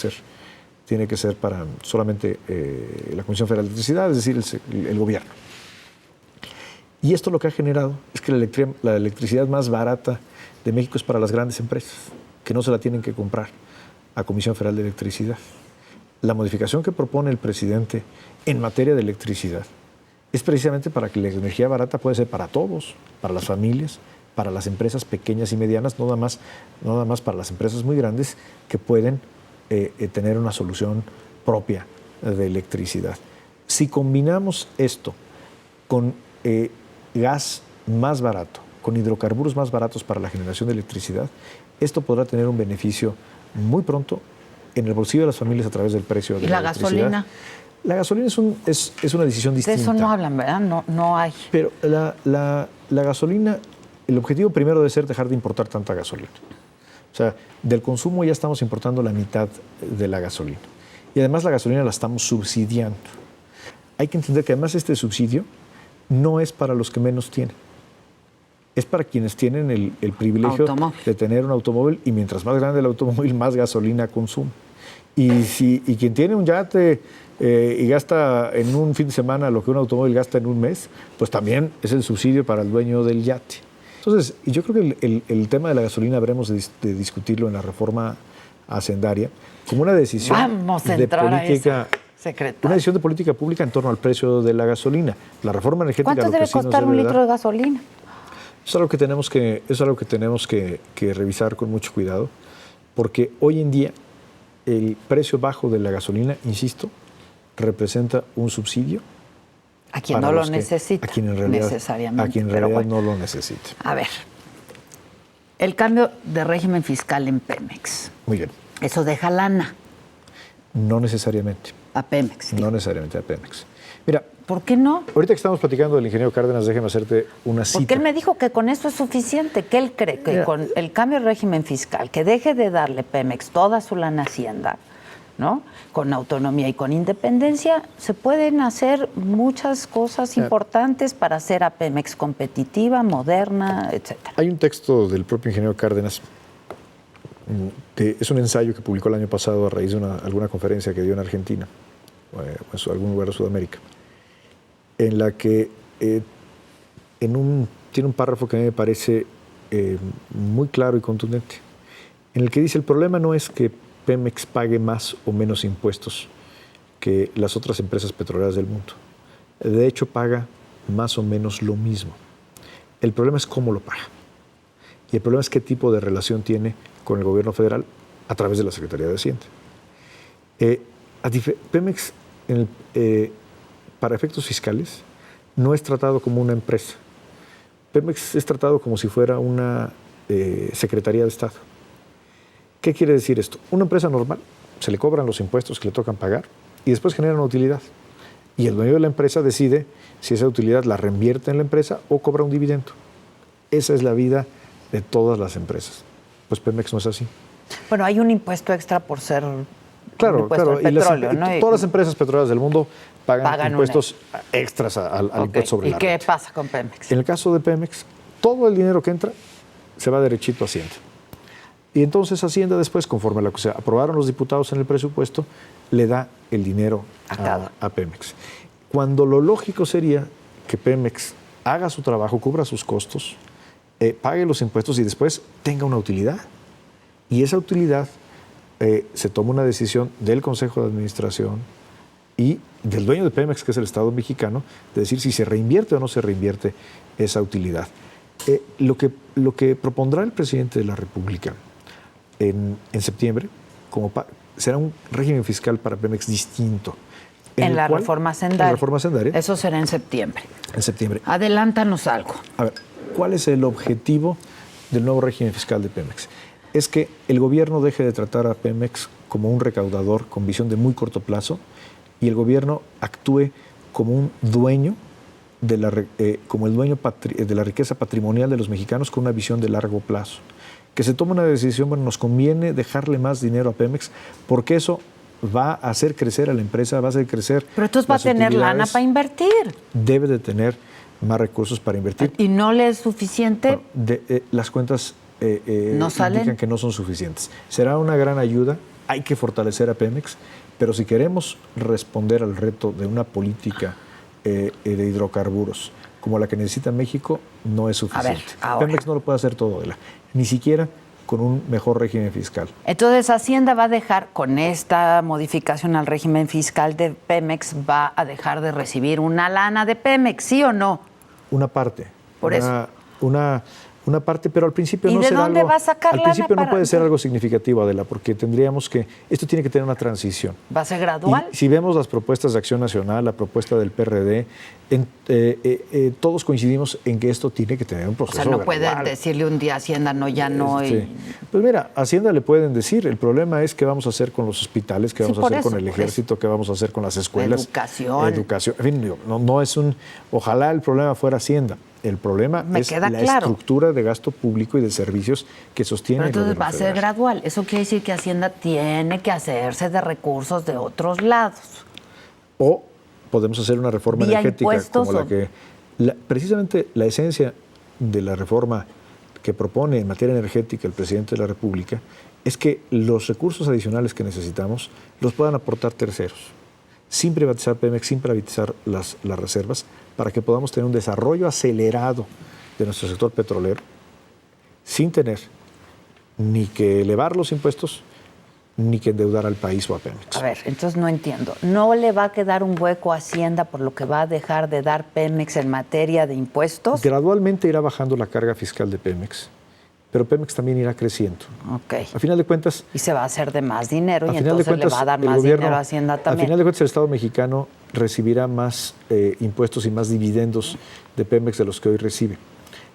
ser para solamente la Comisión Federal de Electricidad, es decir, el gobierno. Y esto lo que ha generado es que la electricidad más barata de México es para las grandes empresas, que no se la tienen que comprar a Comisión Federal de Electricidad. La modificación que propone el presidente en materia de electricidad es precisamente para que la energía barata pueda ser para todos, para las familias, para las empresas pequeñas y medianas, no nada más para las empresas muy grandes que pueden tener una solución propia de electricidad. Si combinamos esto con gas más barato, con hidrocarburos más baratos para la generación de electricidad, esto podrá tener un beneficio muy pronto en el bolsillo de las familias a través del precio de la electricidad. ¿Y la gasolina? La gasolina es una decisión distinta. De eso no hablan, ¿verdad? No hay. Pero la gasolina, el objetivo primero debe ser dejar de importar tanta gasolina. O sea, del consumo ya estamos importando la mitad de la gasolina. Y además la gasolina la estamos subsidiando. Hay que entender que además este subsidio no es para los que menos tienen. Es para quienes tienen el privilegio de tener un automóvil, y mientras más grande el automóvil, más gasolina consume. Y quien tiene un yate y gasta en un fin de semana lo que un automóvil gasta en un mes, pues también es el subsidio para el dueño del yate. Entonces, yo creo que el tema de la gasolina habremos de discutirlo en la reforma hacendaria como una decisión de política. Una decisión de política pública en torno al precio de la gasolina. La reforma energética. ¿Cuánto debe costar un litro de gasolina? Es algo que tenemos que revisar con mucho cuidado, porque hoy en día el precio bajo de la gasolina, insisto, representa un subsidio a quien no lo necesita, a quien en realidad, necesariamente. A quien en realidad no lo necesita. A ver, el cambio de régimen fiscal en Pemex. Muy bien. ¿Eso deja lana? No necesariamente. A Pemex. No necesariamente a Pemex. Mira, ¿por qué no? Ahorita que estamos platicando del ingeniero Cárdenas, déjeme hacerte una cita. Porque él me dijo que con eso es suficiente, que él cree que con el cambio de régimen fiscal, que deje de darle Pemex toda su lana a Hacienda, ¿no? Con autonomía y con independencia, se pueden hacer muchas cosas importantes para hacer a Pemex competitiva, moderna, etcétera. Hay un texto del propio ingeniero Cárdenas, es un ensayo que publicó el año pasado a raíz de alguna conferencia que dio en Argentina, o en algún lugar de Sudamérica, en la que tiene un párrafo que a mí me parece muy claro y contundente, en el que dice: el problema no es que Pemex pague más o menos impuestos que las otras empresas petroleras del mundo. De hecho, paga más o menos lo mismo. El problema es cómo lo paga. Y el problema es qué tipo de relación tiene con el gobierno federal a través de la Secretaría de Hacienda. Pemex, para efectos fiscales, no es tratado como una empresa. Pemex es tratado como si fuera una Secretaría de Estado. ¿Qué quiere decir esto? Una empresa normal, se le cobran los impuestos que le tocan pagar y después genera una utilidad. Y el dueño de la empresa decide si esa utilidad la reinvierte en la empresa o cobra un dividendo. Esa es la vida de todas las empresas. Pues Pemex no es así. Bueno, hay un impuesto extra por ser claro. Al petróleo, ¿no? Todas las empresas petroleras del mundo pagan impuestos extras al impuesto sobre la renta. ¿Y qué pasa con Pemex? En el caso de Pemex, todo el dinero que entra se va derechito a Hacienda. Y entonces Hacienda después, conforme a lo que se aprobaron los diputados en el presupuesto, le da el dinero a Pemex. Cuando lo lógico sería que Pemex haga su trabajo, cubra sus costos, pague los impuestos y después tenga una utilidad. Y esa utilidad se toma una decisión del Consejo de Administración y del dueño de Pemex, que es el Estado mexicano, de decir si se reinvierte o no se reinvierte esa utilidad. Lo que propondrá el presidente de la República en septiembre será un régimen fiscal para Pemex distinto. En la reforma hacendaria. En la reforma hacendaria. Eso será en septiembre. En septiembre. Adelántanos algo. A ver, ¿cuál es el objetivo del nuevo régimen fiscal de Pemex? Es que el gobierno deje de tratar a Pemex como un recaudador con visión de muy corto plazo y el gobierno actúe como un dueño como el dueño de la riqueza patrimonial de los mexicanos con una visión de largo plazo. Que se tome una decisión, bueno, nos conviene dejarle más dinero a Pemex porque eso va a hacer crecer a la empresa, va a hacer crecer. Pero entonces va a tener lana para invertir. Debe de tener más recursos para invertir. ¿Y no le es suficiente? Bueno, las cuentas ¿No salen? indican que no son suficientes. Será una gran ayuda, hay que fortalecer a Pemex, pero si queremos responder al reto de una política de hidrocarburos como la que necesita México, no es suficiente. Ahora. Pemex no lo puede hacer todo, ni siquiera con un mejor régimen fiscal. Entonces, Hacienda va a dejar, con esta modificación al régimen fiscal de Pemex, va a dejar de recibir una lana de Pemex, ¿sí o no? Una parte. Por eso. Una parte, pero al principio ¿Y no de será dónde algo, va a sacar al lana principio no para- puede ser algo significativo, Adela, porque tendríamos que, esto tiene que tener una transición. ¿Va a ser gradual? Y si vemos las propuestas de Acción Nacional, la propuesta del PRD, todos coincidimos en que esto tiene que tener un O proceso sea, no puede gradual. decirle un día a Hacienda, no, ya no. Sí. Pues mira, Hacienda le pueden decir, el problema es qué vamos a hacer con los hospitales, qué Sí, vamos a por hacer eso, con el por ejército, qué vamos a hacer con las escuelas. Educación. En fin, digo, no es un... Ojalá el problema fuera Hacienda. El problema Me es queda la claro. estructura de gasto público y de servicios que sostiene Pero el entonces gobierno va a ser federal. gradual. Eso quiere decir que Hacienda tiene que hacerse de recursos de otros lados. O podemos hacer una reforma ¿Vía energética impuestos como la o- que... precisamente la esencia de la reforma que propone en materia energética el presidente de la República es que los recursos adicionales que necesitamos los puedan aportar terceros, sin privatizar Pemex, sin privatizar las reservas, para que podamos tener un desarrollo acelerado de nuestro sector petrolero, sin tener ni que elevar los impuestos, ni que endeudar al país o a Pemex. A ver, entonces no entiendo. ¿No le va a quedar un hueco a Hacienda por lo que va a dejar de dar Pemex en materia de impuestos? Gradualmente irá bajando la carga fiscal de Pemex, pero Pemex también irá creciendo. Ok. A final de cuentas, Y se va a hacer de más dinero y a final de entonces cuentas le va a dar el más gobierno, dinero a Hacienda a también. final de cuentas el Estado mexicano recibirá más impuestos y más dividendos de Pemex de los que hoy recibe.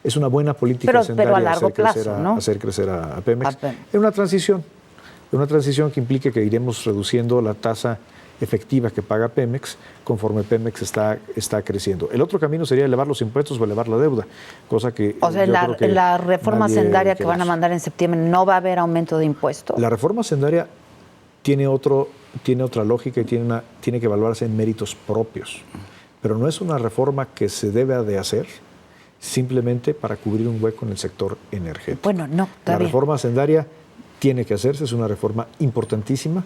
Es una buena política Pero hacendaria a largo hacer crecer plazo, ¿no? hacer crecer a Pemex. A Pemex. Es una transición que implique que iremos reduciendo la tasa efectiva que paga Pemex conforme Pemex está creciendo. El otro camino sería elevar los impuestos o elevar la deuda, cosa que O sea, yo creo que en la reforma nadie hacendaria que quiere van a hacer. mandar en septiembre, ¿no va a haber aumento de impuestos? La reforma hacendaria tiene otra lógica y tiene que evaluarse en méritos propios. Pero no es una reforma que se debe de hacer simplemente para cubrir un hueco en el sector energético. Bueno, no, está La bien. reforma hacendaria tiene que hacerse, es una reforma importantísima,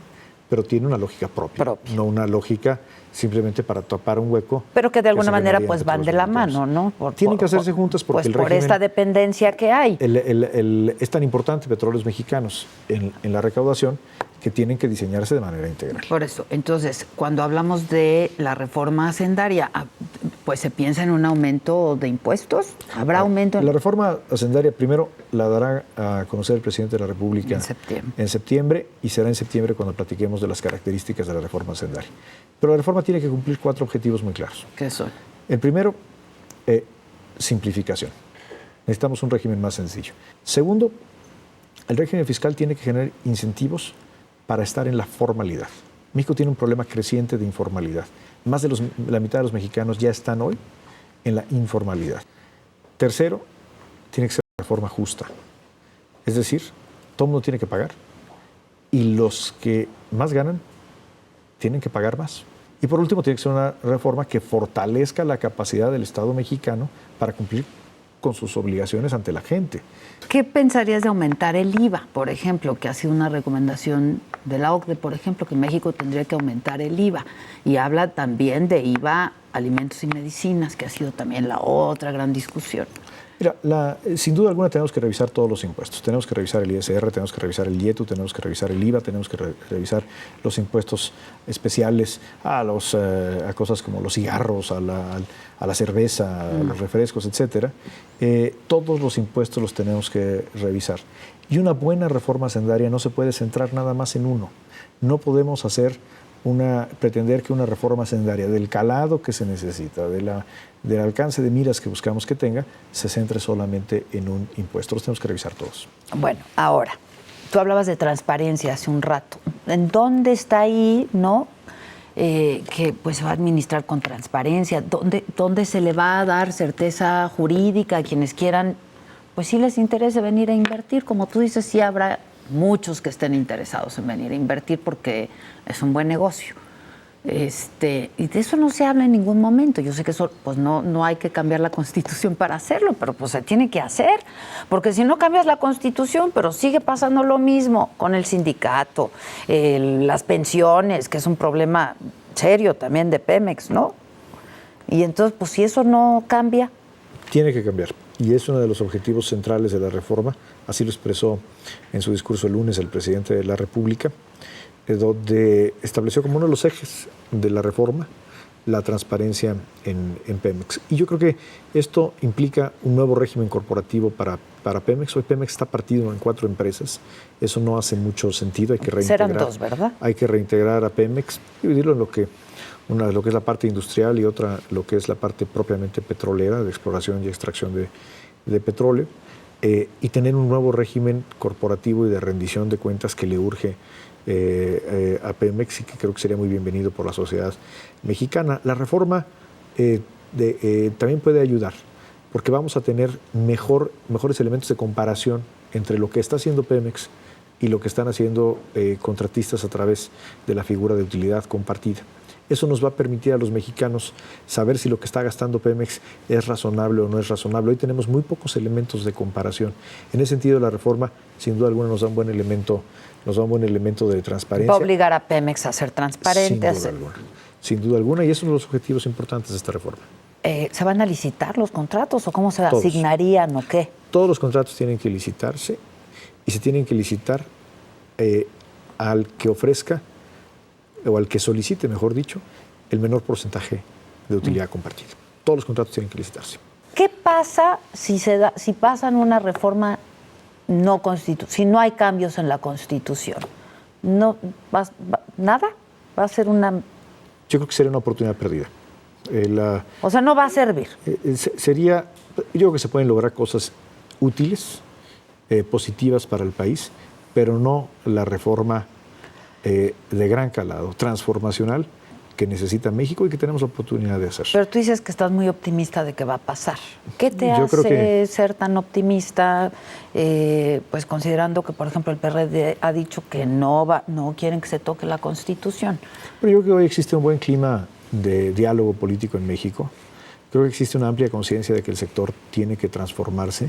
pero tiene una lógica propia. No una lógica simplemente para tapar un hueco. Pero que de alguna se manera generaría pues entre van los de la mexicanos. mano, ¿no? Tienen que hacerse juntas porque pues el por régimen... esta dependencia que hay. Es tan importante Petróleos Mexicanos en la recaudación que tienen que diseñarse de manera integral. Por eso, entonces, cuando hablamos de la reforma hacendaria, pues se piensa en un aumento de impuestos. ¿Habrá aumento? La reforma hacendaria primero la dará a conocer el presidente de la República en septiembre y será en septiembre cuando platiquemos de las características de la reforma hacendaria. Pero la reforma tiene que cumplir 4 objetivos muy claros. ¿Qué son? El primero, simplificación. Necesitamos un régimen más sencillo. Segundo, el régimen fiscal tiene que generar incentivos para estar en la formalidad. México tiene un problema creciente de informalidad. Más de la mitad de los mexicanos ya están hoy en la informalidad. Tercero, tiene que ser una reforma justa. Es decir, todo el mundo tiene que pagar y los que más ganan tienen que pagar más. Y por último, tiene que ser una reforma que fortalezca la capacidad del Estado mexicano para cumplir con sus obligaciones ante la gente. ¿Qué pensarías de aumentar el IVA, por ejemplo, que ha sido una recomendación de la OCDE, por ejemplo, que México tendría que aumentar el IVA? Y habla también de IVA, alimentos y medicinas, que ha sido también la otra gran discusión. Mira, sin duda alguna tenemos que revisar todos los impuestos. Tenemos que revisar el ISR, tenemos que revisar el IETU, tenemos que revisar el IVA, tenemos que revisar los impuestos especiales a cosas como los cigarros, a la cerveza, a los refrescos, etcétera. Todos los impuestos los tenemos que revisar. Y una buena reforma hacendaria no se puede centrar nada más en uno. No podemos pretender que una reforma hacendaria del calado que se necesita, del alcance de miras que buscamos que tenga, se centre solamente en un impuesto. Los tenemos que revisar todos. Bueno, ahora, tú hablabas de transparencia hace un rato. ¿En dónde está ahí, no? que pues se va a administrar con transparencia, donde se le va a dar certeza jurídica a quienes quieran, pues sí les interese venir a invertir. Como tú dices, sí habrá muchos que estén interesados en venir a invertir porque es un buen negocio. Y de eso no se habla en ningún momento. Yo sé que eso, pues no hay que cambiar la Constitución para hacerlo, pero pues se tiene que hacer, porque si no cambias la Constitución, pero sigue pasando lo mismo con el sindicato, las pensiones, que es un problema serio también de Pemex, ¿no? Y entonces, pues si eso no cambia. Tiene que cambiar, y es uno de los objetivos centrales de la reforma, así lo expresó en su discurso el lunes el presidente de la República, donde estableció como uno de los ejes de la reforma la transparencia en Pemex. Y yo creo que esto implica un nuevo régimen corporativo para Pemex. Hoy Pemex está partido en 4 empresas. Eso no hace mucho sentido. Hay que reintegrar. Serán 2, ¿verdad? Hay que reintegrar a Pemex, dividirlo en lo que es la parte industrial y otra lo que es la parte propiamente petrolera, de exploración y extracción de petróleo, y tener un nuevo régimen corporativo y de rendición de cuentas que le urge a Pemex y que creo que sería muy bienvenido por la sociedad mexicana. La reforma también puede ayudar, porque vamos a tener mejores elementos de comparación entre lo que está haciendo Pemex y lo que están haciendo contratistas a través de la figura de utilidad compartida. Eso nos va a permitir a los mexicanos saber si lo que está gastando Pemex es razonable o no es razonable. Hoy tenemos muy pocos elementos de comparación. En ese sentido, la reforma, sin duda alguna, nos da un buen elemento de transparencia. Va a obligar a Pemex a ser transparente. Sin duda alguna, y esos son los objetivos importantes de esta reforma. ¿Se van a licitar los contratos o cómo se Todos. asignarían o qué? Todos los contratos tienen que licitarse y se tienen que licitar al que ofrezca o al que solicite, mejor dicho, el menor porcentaje de utilidad compartida. Todos los contratos tienen que licitarse. ¿Qué pasa si pasan una reforma no constitucional, si no hay cambios en la Constitución? ¿Nada? ¿Va a ser una...? Yo creo que sería una oportunidad perdida. O sea, no va a servir. Yo creo que se pueden lograr cosas útiles, positivas para el país, pero no la reforma de gran calado, transformacional, que necesita México y que tenemos la oportunidad de hacer. Pero tú dices que estás muy optimista de que va a pasar. ¿Qué te Yo creo hace ser tan optimista? Pues considerando que, por ejemplo, el PRD ha dicho que no quieren que se toque la Constitución. Pero yo creo que hoy existe un buen clima de diálogo político en México. Creo que existe una amplia conciencia de que el sector tiene que transformarse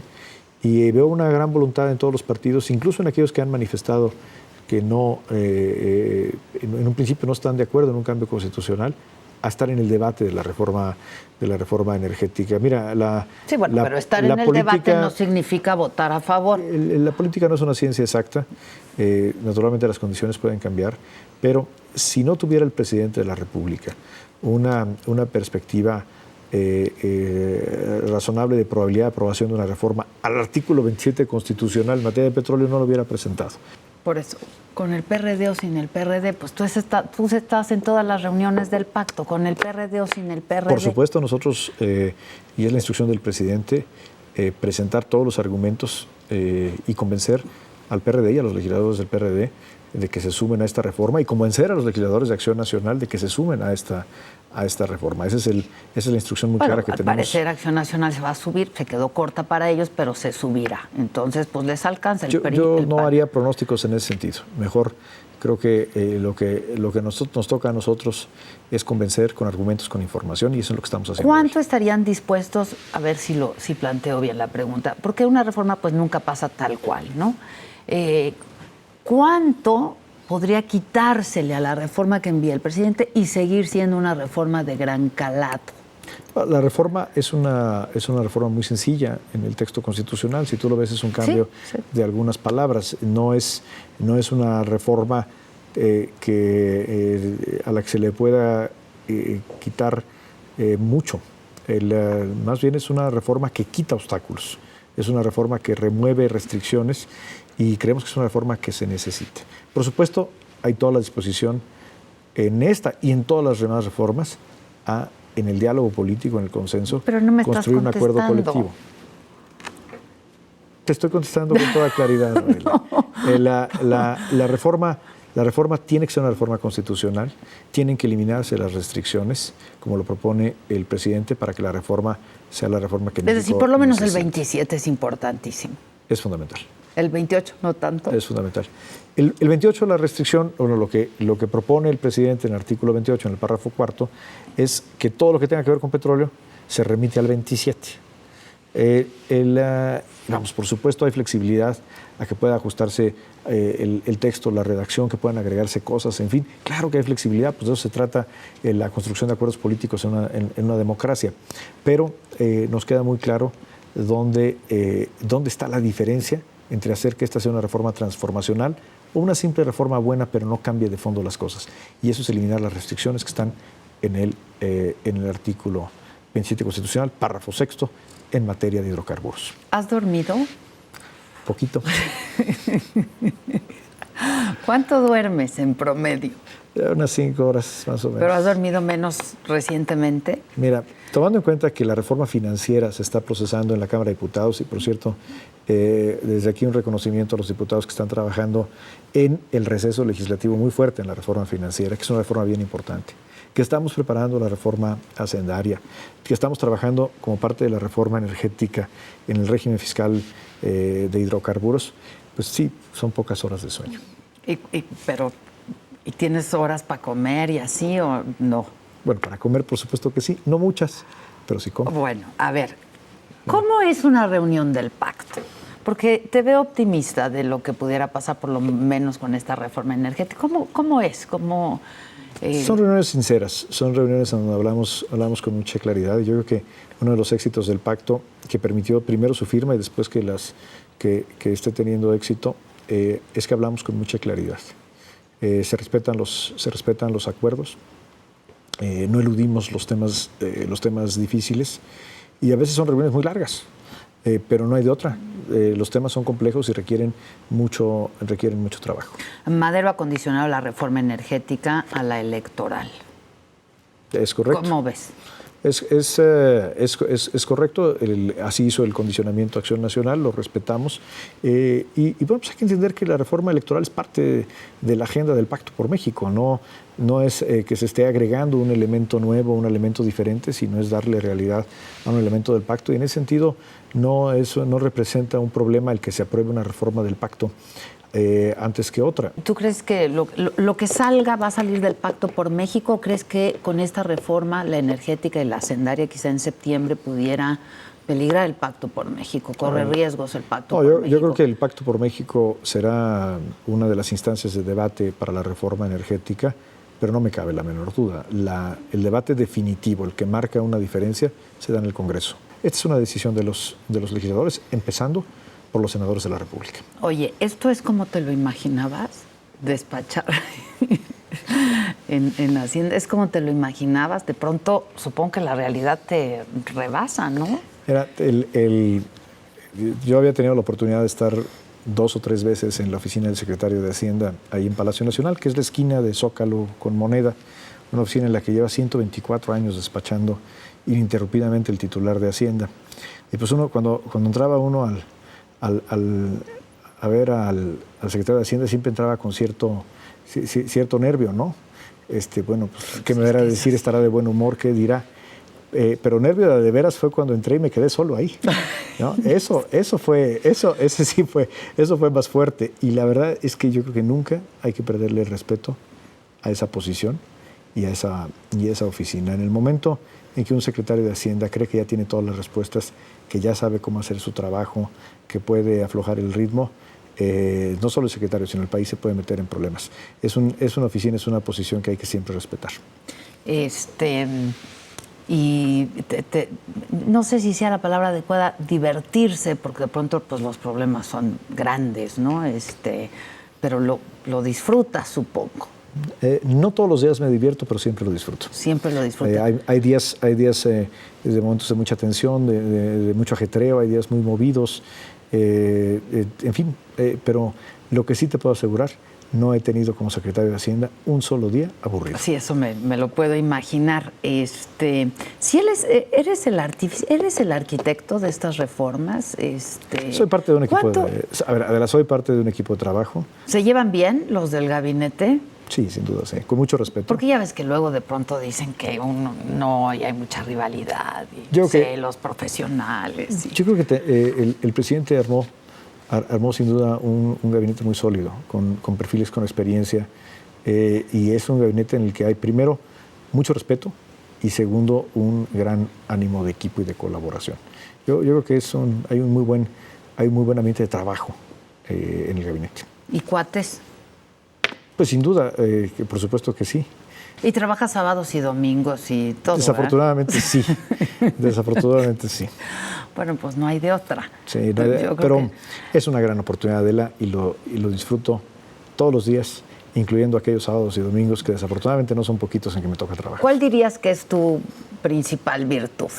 y veo una gran voluntad en todos los partidos, incluso en aquellos que han manifestado que no, en un principio no están de acuerdo en un cambio constitucional, a estar en el debate de la reforma energética. Mira, pero estar en el debate no significa votar a favor. La política no es una ciencia exacta. Naturalmente las condiciones pueden cambiar, pero si no tuviera el presidente de la República una perspectiva razonable de probabilidad de aprobación de una reforma al artículo 27 constitucional en materia de petróleo, no lo hubiera presentado. Por eso, con el PRD o sin el PRD, pues tú estás en todas las reuniones del pacto, con el PRD o sin el PRD. Por supuesto, nosotros, y es la instrucción del presidente, presentar todos los argumentos y convencer al PRD y a los legisladores del PRD de que se sumen a esta reforma y convencer a los legisladores de Acción Nacional de que se sumen a esta reforma. Esa es la instrucción muy clara que tenemos. Al parecer Acción Nacional se va a subir, se quedó corta para ellos, pero se subirá. Entonces, pues les alcanza el Yo no haría pronósticos en ese sentido. Mejor creo que lo que nos toca a nosotros es convencer con argumentos, con información, y eso es lo que estamos haciendo. ¿Cuánto estarían dispuestos, a ver si planteo bien la pregunta, porque una reforma pues nunca pasa tal cual, ¿no? ¿Cuánto podría quitársele a la reforma que envía el presidente y seguir siendo una reforma de gran calado? La reforma es una reforma muy sencilla en el texto constitucional. Si tú lo ves, es un cambio de algunas palabras. No es una reforma a la que se le pueda quitar mucho. Más bien es una reforma que quita obstáculos. Es una reforma que remueve restricciones y creemos que es una reforma que se necesita. Por supuesto, hay toda la disposición en esta y en todas las demás reformas en el diálogo político, en el consenso, pero no me construir un acuerdo colectivo. Te estoy contestando con toda claridad, Noela. La reforma La reforma tiene que ser una reforma constitucional, tienen que eliminarse las restricciones, como lo propone el presidente, para que la reforma sea la reforma que Es decir, México por lo menos el necesita. 27 es importantísimo. Es fundamental. El 28 no tanto. Es fundamental. El 28, la restricción, bueno, lo que propone el presidente en el artículo 28, en el párrafo cuarto, es que todo lo que tenga que ver con petróleo se remite al 27. Vamos, por supuesto hay flexibilidad a que pueda ajustarse el texto, la redacción, que puedan agregarse cosas, en fin, claro que hay flexibilidad, pues de eso se trata la construcción de acuerdos políticos en una democracia, pero nos queda muy claro dónde está la diferencia entre hacer que esta sea una reforma transformacional o una simple reforma buena, pero no cambie de fondo las cosas. Y eso es eliminar las restricciones que están en el artículo 27 constitucional, párrafo sexto, en materia de hidrocarburos. ¿Has dormido? Poquito. ¿Cuánto duermes en promedio? Unas 5 horas más o menos. ¿Pero has dormido menos recientemente? Mira, tomando en cuenta que la reforma financiera se está procesando en la Cámara de Diputados, y por cierto, desde aquí un reconocimiento a los diputados que están trabajando en el receso legislativo muy fuerte en la reforma financiera, que es una reforma bien importante, que estamos preparando la reforma hacendaria, que estamos trabajando como parte de la reforma energética en el régimen fiscal de hidrocarburos, pues sí, son pocas horas de sueño. ¿Y tienes horas para comer y así o no? Bueno, para comer por supuesto que sí, no muchas, pero sí como. Bueno, a ver, ¿cómo es una reunión del pacto? Porque te veo optimista de lo que pudiera pasar por lo menos con esta reforma energética. ¿Cómo es? Son reuniones sinceras, son reuniones donde hablamos con mucha claridad. Yo creo que uno de los éxitos del pacto, que permitió primero su firma y después que esté teniendo éxito, es que hablamos con mucha claridad. Se respetan los acuerdos, no eludimos los temas difíciles, y a veces son reuniones muy largas, pero no hay de otra. Los temas son complejos y requieren mucho trabajo. Madero ha condicionado la reforma energética a la electoral. Es correcto. ¿Cómo ves? Es correcto, así hizo el condicionamiento a Acción Nacional, lo respetamos. Y bueno, pues hay que entender que la reforma electoral es parte de la agenda del Pacto por México, no es que se esté agregando un elemento nuevo, un elemento diferente, sino es darle realidad a un elemento del pacto. Y en ese sentido, eso no representa un problema el que se apruebe una reforma del pacto antes que otra. ¿Tú crees que lo que salga va a salir del Pacto por México? ¿O crees que con esta reforma, la energética y la hacendaria, quizá en septiembre pudiera peligrar el Pacto por México? ¿Corre riesgos el Pacto por México? Yo creo que el Pacto por México será una de las instancias de debate para la reforma energética, pero no me cabe la menor duda. El debate definitivo, el que marca una diferencia, se da en el Congreso. Esta es una decisión de los legisladores, empezando por los senadores de la República. Oye, ¿esto es como te lo imaginabas? Despachar en Hacienda. ¿Es como te lo imaginabas? De pronto, supongo que la realidad te rebasa, ¿no? Yo había tenido la oportunidad de estar 2 o 3 veces en la oficina del secretario de Hacienda, ahí en Palacio Nacional, que es la esquina de Zócalo con Moneda, una oficina en la que lleva 124 años despachando ininterrumpidamente el titular de Hacienda. Y pues cuando entraba uno a ver al secretario de Hacienda, siempre entraba con cierto nervio, ¿no? Bueno, pues, ¿qué me verá decir? ¿Estará de buen humor? ¿Qué dirá? Pero nervio de veras fue cuando entré y me quedé solo ahí, ¿no? Eso fue más fuerte. Y la verdad es que yo creo que nunca hay que perderle el respeto a esa posición y a esa oficina. En el momento en que un secretario de Hacienda cree que ya tiene todas las respuestas, que ya sabe cómo hacer su trabajo, que puede aflojar el ritmo, no solo el secretario, sino el país se puede meter en problemas. Es una oficina, es una posición que hay que siempre respetar. Y no sé si sea la palabra adecuada, divertirse, porque de pronto pues, los problemas son grandes, ¿no? Pero lo disfrutas, supongo. No todos los días me divierto, pero siempre lo disfruto. Siempre lo disfruto. Hay días de momentos de mucha tensión, de mucho ajetreo, hay días muy movidos, En fin, pero lo que sí te puedo asegurar, no he tenido como secretario de Hacienda un solo día aburrido. Sí, eso me lo puedo imaginar. Si eres el arquitecto de estas reformas. Soy parte de un equipo ¿cuánto? Adela, soy parte de un equipo de trabajo. ¿Se llevan bien los del gabinete? Sí, sin duda, sí, con mucho respeto. Porque ya ves que luego de pronto dicen que uno no, y hay mucha rivalidad, y Yo creo que- celos profesionales. Yo creo que el presidente armó sin duda un gabinete muy sólido, con perfiles con experiencia, y es un gabinete en el que hay, primero, mucho respeto y segundo, un gran ánimo de equipo y de colaboración. Yo creo que hay un muy buen ambiente de trabajo en el gabinete. ¿Y cuates? Pues sin duda, que por supuesto que sí. Y trabajas sábados y domingos y todo, Desafortunadamente sí. Desafortunadamente sí. ¿verdad? Bueno, pues no hay de otra. Sí, Yo creo pero que- es una gran oportunidad, Adela, y lo disfruto todos los días, incluyendo aquellos sábados y domingos que desafortunadamente no son poquitos en que me toca trabajar. ¿Cuál dirías que es tu principal virtud?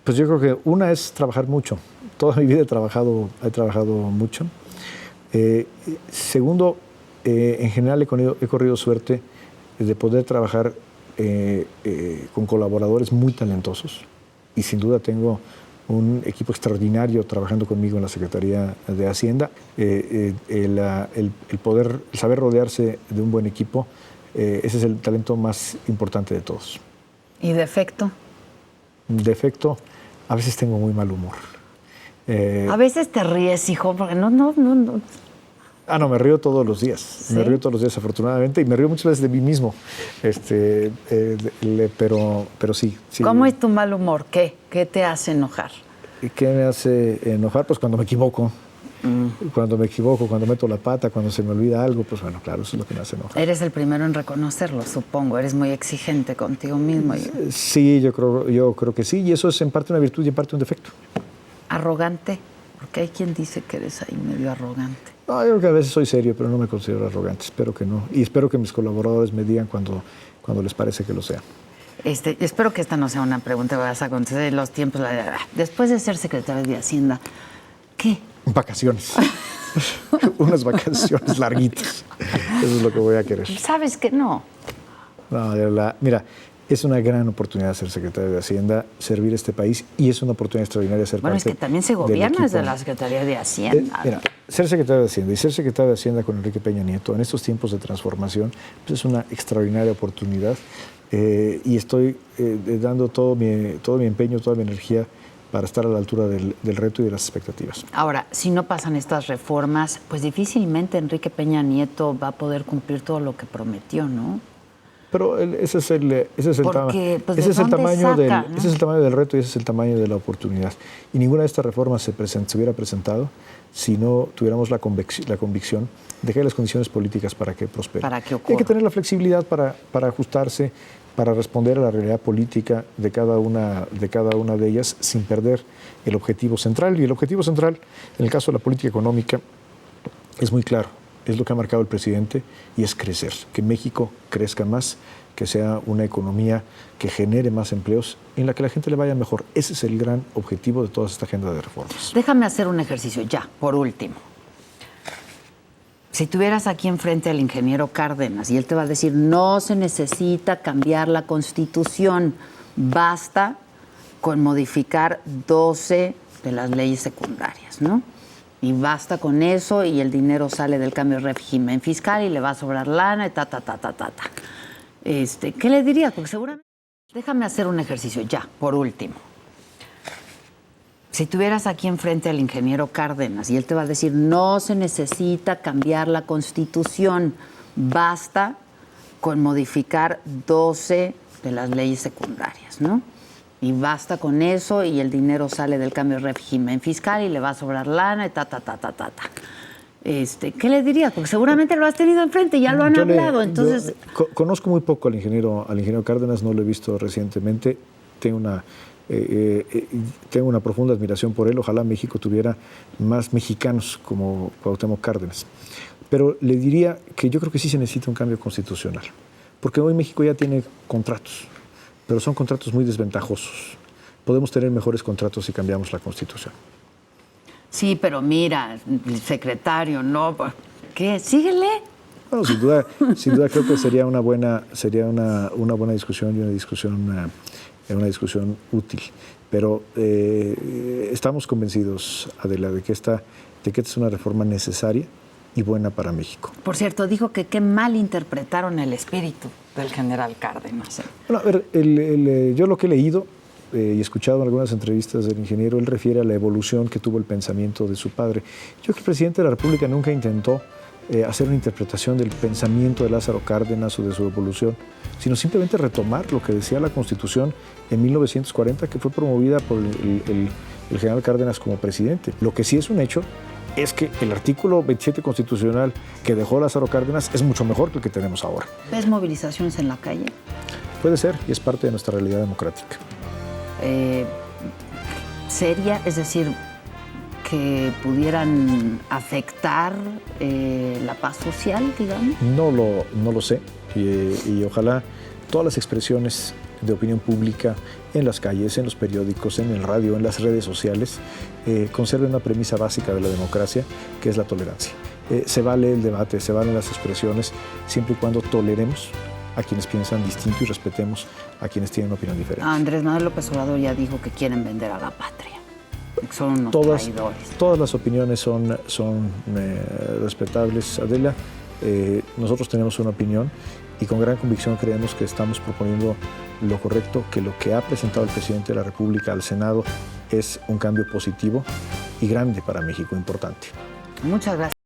Pues yo creo que una es trabajar mucho. Toda mi vida he trabajado mucho. Segundo, en general he corrido suerte de poder trabajar con colaboradores muy talentosos, y sin duda tengo un equipo extraordinario trabajando conmigo en la Secretaría de Hacienda. El saber rodearse de un buen equipo, ese es el talento más importante de todos. ¿Y defecto? Defecto, a veces tengo muy mal humor. A veces te ríes, hijo, porque no. No, me río todos los días. ¿Sí? Me río todos los días, afortunadamente, y me río muchas veces de mí mismo. Pero sí. ¿Cómo es tu mal humor? ¿Qué te hace enojar? ¿Qué me hace enojar? Pues cuando me equivoco. Cuando me equivoco, cuando meto la pata, cuando se me olvida algo, pues bueno, claro, eso es lo que me hace enojar. Eres el primero en reconocerlo, supongo. Eres muy exigente contigo mismo. Sí, yo creo que sí, y eso es en parte una virtud y en parte un defecto. ¿Arrogante? Porque hay quien dice que eres ahí medio arrogante. No, yo creo que a veces soy serio, pero no me considero arrogante. Espero que no. Y espero que mis colaboradores me digan cuando les parece que lo sea. Espero que esta no sea una pregunta que vas a contestar en los tiempos. Después de ser secretario de Hacienda, ¿qué? Vacaciones. Unas vacaciones larguitas. Eso es lo que voy a querer. ¿Sabes que no? No, de verdad. Mira, es una gran oportunidad ser secretario de Hacienda, servir a este país, y es una oportunidad extraordinaria ser Bueno, parte es que también se del gobierna desde equipo. la Secretaría de Hacienda. Mira, ser secretario de Hacienda y ser secretario de Hacienda con Enrique Peña Nieto en estos tiempos de transformación, pues es una extraordinaria oportunidad, y estoy dando todo mi empeño, toda mi energía para estar a la altura del reto y de las expectativas. Ahora, si no pasan estas reformas, pues difícilmente Enrique Peña Nieto va a poder cumplir todo lo que prometió, ¿no? Pero ese es el Porque, pues, ese es el ¿de dónde tamaño saca, no? ese es el tamaño del reto y ese es el tamaño de la oportunidad. Y ninguna de estas reformas se hubiera presentado si no tuviéramos la convicción de que hay las condiciones políticas para que prospere. Para que Hay ocurra. que tener la flexibilidad para ajustarse, para responder a la realidad política de cada una de ellas, sin perder el objetivo central. Y el objetivo central, en el caso de la política económica, es muy claro. Es lo que ha marcado el presidente, y es crecer, que México crezca más, que sea una economía que genere más empleos, en la que la gente le vaya mejor. Ese es el gran objetivo de toda esta agenda de reformas. Déjame hacer un ejercicio ya, por último. Si tuvieras aquí enfrente al ingeniero Cárdenas y él te va a decir, no se necesita cambiar la Constitución, basta con modificar 12 de las leyes secundarias, ¿no? Y basta con eso, y el dinero sale del cambio de régimen fiscal y le va a sobrar lana y ta. ¿Qué le dirías? Porque seguramente... Déjame hacer un ejercicio ya, por último. Si tuvieras aquí enfrente al ingeniero Cárdenas y él te va a decir, no se necesita cambiar la Constitución, basta con modificar 12 de las leyes secundarias, ¿no? Y basta con eso, y el dinero sale del cambio de régimen fiscal y le va a sobrar lana y ta. ¿Qué le dirías? Porque seguramente lo has tenido enfrente, ya lo han hablado, entonces... Conozco muy poco al ingeniero Cárdenas, no lo he visto recientemente. Tengo una profunda admiración por él. Ojalá México tuviera más mexicanos como Cuauhtémoc Cárdenas. Pero le diría que yo creo que sí se necesita un cambio constitucional, porque hoy México ya tiene contratos, pero son contratos muy desventajosos. podemos tener mejores contratos si cambiamos la Constitución. Sí, pero mira, el secretario, ¿no? ¿Qué? Síguele. Bueno, sin duda creo que sería una buena discusión y una discusión útil. Pero estamos convencidos, Adela, de que esta es una reforma necesaria y buena para México. Por cierto, dijo que qué mal interpretaron el espíritu del general Cárdenas. Bueno, a ver, yo lo que he leído y escuchado en algunas entrevistas del ingeniero, él refiere a la evolución que tuvo el pensamiento de su padre. Yo creo que el presidente de la República nunca intentó hacer una interpretación del pensamiento de Lázaro Cárdenas o de su evolución, sino simplemente retomar lo que decía la Constitución en 1940, que fue promovida por el general Cárdenas como presidente. Lo que sí es un hecho es que el artículo 27 constitucional que dejó Lázaro Cárdenas es mucho mejor que el que tenemos ahora. ¿Ves movilizaciones en la calle? Puede ser, y es parte de nuestra realidad democrática. ¿Seria? Es decir, que pudieran afectar la paz social, digamos. No lo sé, y ojalá todas las expresiones de opinión pública en las calles, en los periódicos, en el radio, en las redes sociales, conserven una premisa básica de la democracia, que es la tolerancia. Se vale el debate, se valen las expresiones, siempre y cuando toleremos a quienes piensan distinto y respetemos a quienes tienen opinión diferente. Andrés Manuel López Obrador ya dijo que quieren vender a la patria. Son unos traidores. Todas las opiniones son respetables, Adela. Nosotros tenemos una opinión y con gran convicción creemos que estamos proponiendo lo correcto, que lo que ha presentado el presidente de la República al Senado es un cambio positivo y grande para México, importante. Muchas gracias.